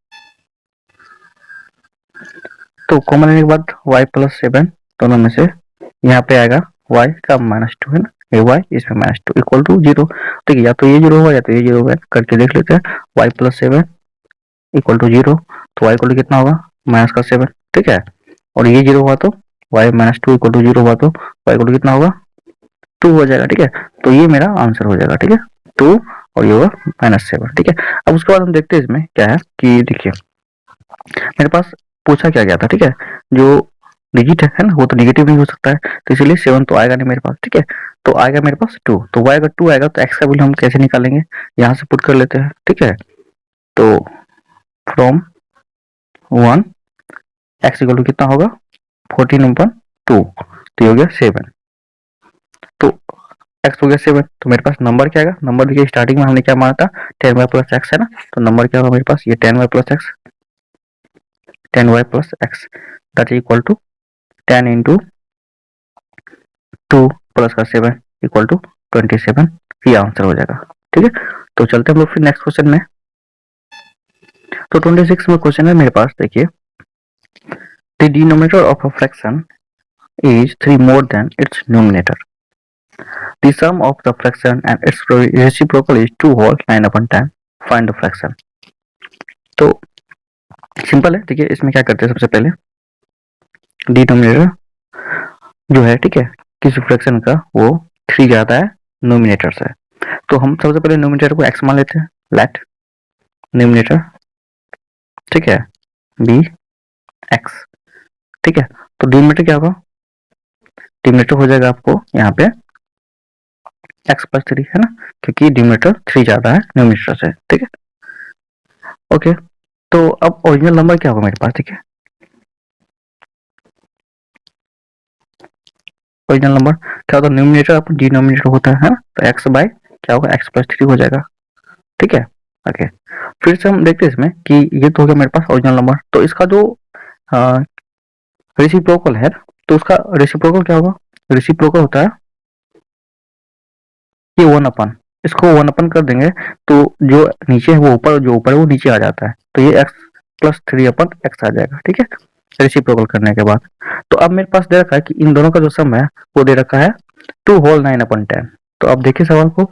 तो कॉमन लेने के बाद y प्लस 7 दोनों में से यहाँ पे आएगा y का -2, है ना, ये y इसमें -2 इक्वल टू 0। ठीक है, या तो ये 0 होगा या तो ये 0 होगा, करके देख लेते हैं। y प्लस 7 इक्वल टू 0, तो y इक्वल टू कितना होगा माइनस का 7, ठीक है। और ये 0 हुआ तो y -2 इक्वल टू 0 हुआ तो y इक्वल टू कितना होगा 2 हो जाएगा, ठीक है। तो ये मेरा आंसर हो जाएगा, ठीक है, 2 और ये होगा -7, ठीक है। अब उसके बाद हम देखते हैं इसमें क्या है कि देखिए मेरे पास पूछा क्या गया था, ठीक है, जो डिजिट है ना वो तो निगेटिव नहीं हो सकता है, तो इसलिए 7 तो आएगा नहीं मेरे पास, ठीक है। तो आएगा मेरे पास 2, तो y अगर 2 आएगा तो x का वैल्यू हम कैसे निकालेंगे, यहाँ से पुट कर लेते हैं, ठीक है। तो फ्रॉम 1 x इक्वल टू कितना होगा 14/2, तो ये हो गया 7, तो x हो गया 7, तो मेरे पास नंबर क्या आएगा, नंबर देखिए स्टार्टिंग में हमने क्या माना था 10y प्लस एक्स, है ना, तो नंबर क्या होगा मेरे पास ये 10y plus x, 10y plus x that is equal to 10 into 2 plus का 7 इक्वल टू 27, ये आंसर हो जाएगा, ठीक है। तो चलते हम लोग फिर नेक्स्ट क्वेश्चन में। तो 26 में क्वेश्चन है मेरे पास, देखिए the denominator of a fraction is 3 more than its numerator. The sum of the fraction and its reciprocal is 2 whole 9/10. Find the fraction. तो सिंपल है, देखिए इसमें क्या करते हैं, सबसे पहले डिनोमिनेटर जो है, ठीक है, किसी फ्रैक्शन का वो 3 ज्यादा है नोमिनेटर से, तो हम सबसे पहले नोमिनेटर को x मान लेते हैं, लेट नोमिनेटर, ठीक है, बी x, ठीक है। तो डिनोमिनेटर क्या होगा, डिनोमिनेटर हो जाएगा आपको यहाँ पे x प्लस 3, है ना, क्योंकि डिनोमिनेटर 3 ज्यादा है नोमिनेटर से, ठीक है। ओके, तो अब ओरिजिनल नंबर क्या होगा मेरे पास, ठीक है, ओरिजिनल नंबर क्या होता है, न्यूमिनेटर अपन डिनोमिनेटर होता है ना, तो x बाय क्या होगा x प्लस 3 हो जाएगा, ठीक है। ओके, फिर से हम देखते हैं इसमें कि ये तो हो गया मेरे पास ओरिजिनल नंबर, तो इसका जो रेसिप्रोकल है, तो उसका रेसिप्रोकल क्या होगा? रेसिप्रोकल होता है ये 1/, इसको 1/, कर देंगे तो जो नीचे है वो ऊपर, जो ऊपर है वो नीचे आ जाता है, तो ये x प्लस 3/x आ जाएगा, ठीक है, रेसिप्रोकल करने के बाद। तो अब मेरे पास दे रखा है कि इन दोनों का जो सम है वो दे रखा है 2 होल 9/10। तो अब देखिए सवाल को,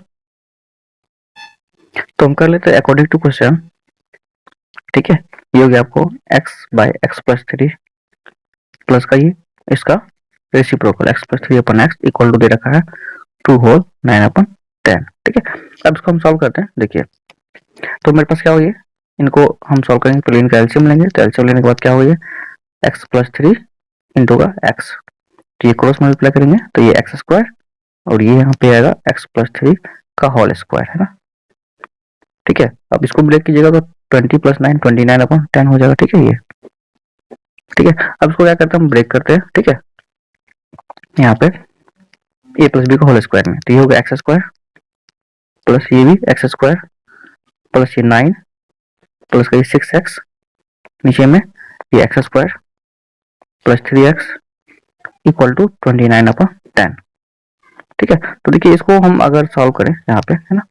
तो हम कर लेते हैं अकॉर्डिंग टू क्वेश्चन, ठीक है। ये हो गया आपको x/x+3 प्लस का ये इसका रेसिप्रोकल x+3/x इक्वल टू दे रखा है 2 होल 9/10, ठीक है। अब इसको हम सॉल्व करते हैं, देखिए तो मेरे पास क्या हो, ये इनको हम सॉल्व करेंगे, पहले इनका एलसीएम लेंगे, तो एलसीएम लेने के बाद क्या हो, ये x+3 इंटू का x, तो ये क्रॉस मल्टीप्लाई करेंगे तो ये x² और ये यहाँ पे आएगा x+3 का होल स्क्वायर, है ना, ठीक है। अब इसको ब्रेक कीजिएगा तो 20 + 9 29/10 हो जाएगा, ठीक है ये, ठीक है। अब इसको क्या करते हैं, हम ब्रेक करते हैं, ठीक है, यहाँ पे a + b का होल स्क्वायर में, तो ये हो गया x² प्लस ये भी x² प्लस ये 9 प्लस का ये 6x, नीचे में ये x² plus 3x equal to 29/10, ठीक है। तो देखिए इसको हम अगर सॉल्व करें यहाँ पे, है ना,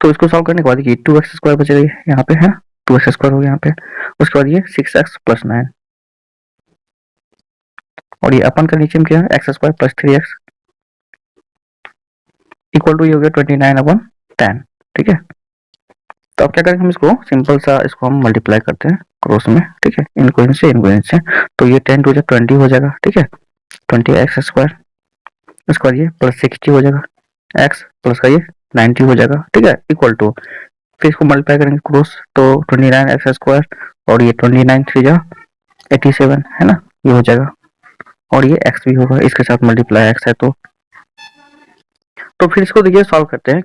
तो इसको सॉल्व करने के बाद देखिए 2x² बचेगा यहाँ पे, है ना, 2x² हो गया यहाँ पे, उसके बाद ये 6x प्लस 9 और ये अपन का नीचे में क्या है x² plus 3x equal to ये हो गया 29/10, ठीक है। तो अब क्या करेंगे, हम इसको सिंपल सा इसको हम मल्टीप्लाई करते हैं क्रॉस में, ठीक है, इनको इनसे तो ये 10 टू 20 हो जाएगा, ठीक है, 20x², उसके बाद ये प्लस 60 हो जाएगा, x प्लस का ये 90 हो जाएगा, ठीक है, इक्वल टू, फिर इसको मल्टीप्लाई करेंगे क्रॉस, तो 29x² और ये 29 3 जा 87, है ना, ये हो जाएगा, और ये x भी होगा इसके साथ मल्टीप्लाई, x है तो फिर इसको देखिए सॉल्व करते हैं,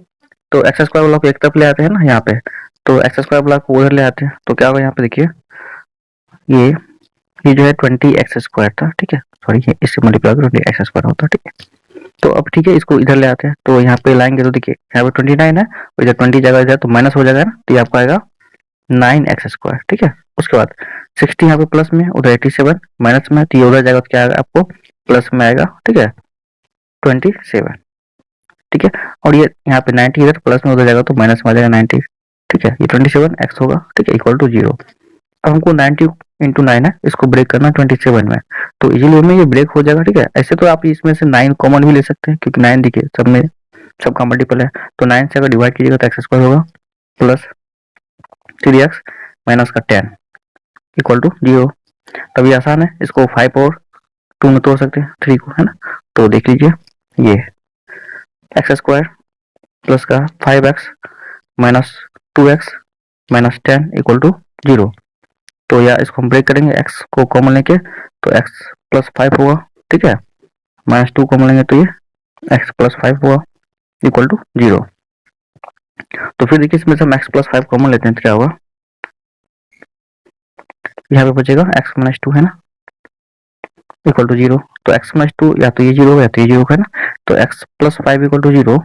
तो x² वाला को एक तरफ ले आते हैं ना यहाँ पे, तो x² वाला को उधर ले आते हैं, तो क्या होगा यहाँ पे देखिए ये जो है 20x² था, ठीक है, सॉरी ये इससे मल्टीप्लाई करो 20x² होता, ठीक है। तो अब ठीक है इसको इधर ले आते हैं, तो यहाँ पे लाएंगे तो देखिए यहाँ पे 29 है और इधर 20 जगह इधर तो माइनस हो जाएगा ना, तो ये आपको आएगा 9x², ठीक है। उसके बाद 60 यहाँ पे प्लस में, उधर 87 माइनस में, तो ये उधर जाएगा तो क्या आएगा आपको प्लस में आएगा, ठीक है, 27, ठीक है, और ये यहाँ पे 90 इधर प्लस में उधर जाएगा तो माइनस में आ जाएगा 90, ठीक है, ये 27x होगा, ठीक है, इक्वल टू 0। अब हमको 90 इंटू 9 है, इसको ब्रेक करना 27 में, तो इजीली में ये ब्रेक हो जाएगा, ठीक है। ऐसे तो आप इसमें से 9 कॉमन भी ले सकते हैं, क्योंकि 9 देखिए सब में सबका मल्टीपल है, तो 9 से अगर डिवाइड कीजिएगा तो x² होगा प्लस 3x माइनस का 10 इक्वल टू 0। तब ये आसान है, इसको 5 और 2 में तोड़ सकते हैं 3 को, है ना, तो देख लीजिए ये x² प्लस का 5x minus 2x minus 10 equal to 0। तो या इसको हम ब्रेक करेंगे x को कॉमन लेके, तो x प्लस 5 होगा, ठीक है, माइनस 2 कॉमन लेंगे तो ये x प्लस 5 होगा इक्वल टू 0। तो फिर देखिए इसमें से हम x प्लस 5 कॉमन लेते हैं तो क्या होगा, यहाँ पे बचेगा x माइनस 2, है ना, इक्वल टू 0। तो x माइनस 2 या तो ये 0 या तो ये 0 है ना, तो x प्लस 5 इक्वल टू 0,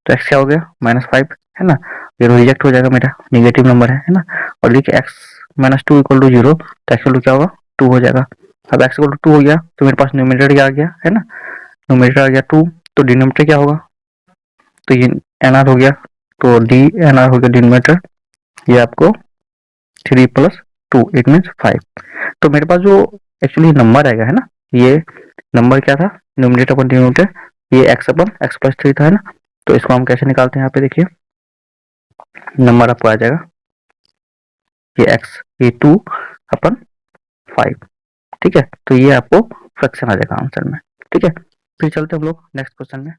तो x क्या हो गया -5, है ना, ये रिजेक्ट हो जाएगा, मेरा नेगेटिव नंबर है ना, और देखिए x माइनस 2 इक्वल टू 0, तो एक्चुअल क्या होगा 2 हो जाएगा। अब x इक्वल टू 2 हो गया तो मेरे पास न्यूमरेटर क्या आ गया, है ना, न्यूमरेटर आ गया 2, तो डिनोमिनेटर क्या होगा, तो ये nr हो गया, तो dnr हो गया डिनोमिनेटर, ये आपको 3 + 2 इट मीन्स 5। तो मेरे पास जो एक्चुअली नंबर आएगा, है ना, ये नंबर क्या था, न्यूमरेटर अपन डिनोमिनेटर, ये x/x+3 था, है ना, तो इसको हम कैसे निकालते हैं, यहाँ पे देखिए नंबर आपको आ जाएगा ये x, ये 2/5, ठीक है, तो ये आपको फ्रैक्शन आ जाएगा आंसर में, ठीक है। फिर चलते हम लोग नेक्स्ट क्वेश्चन में।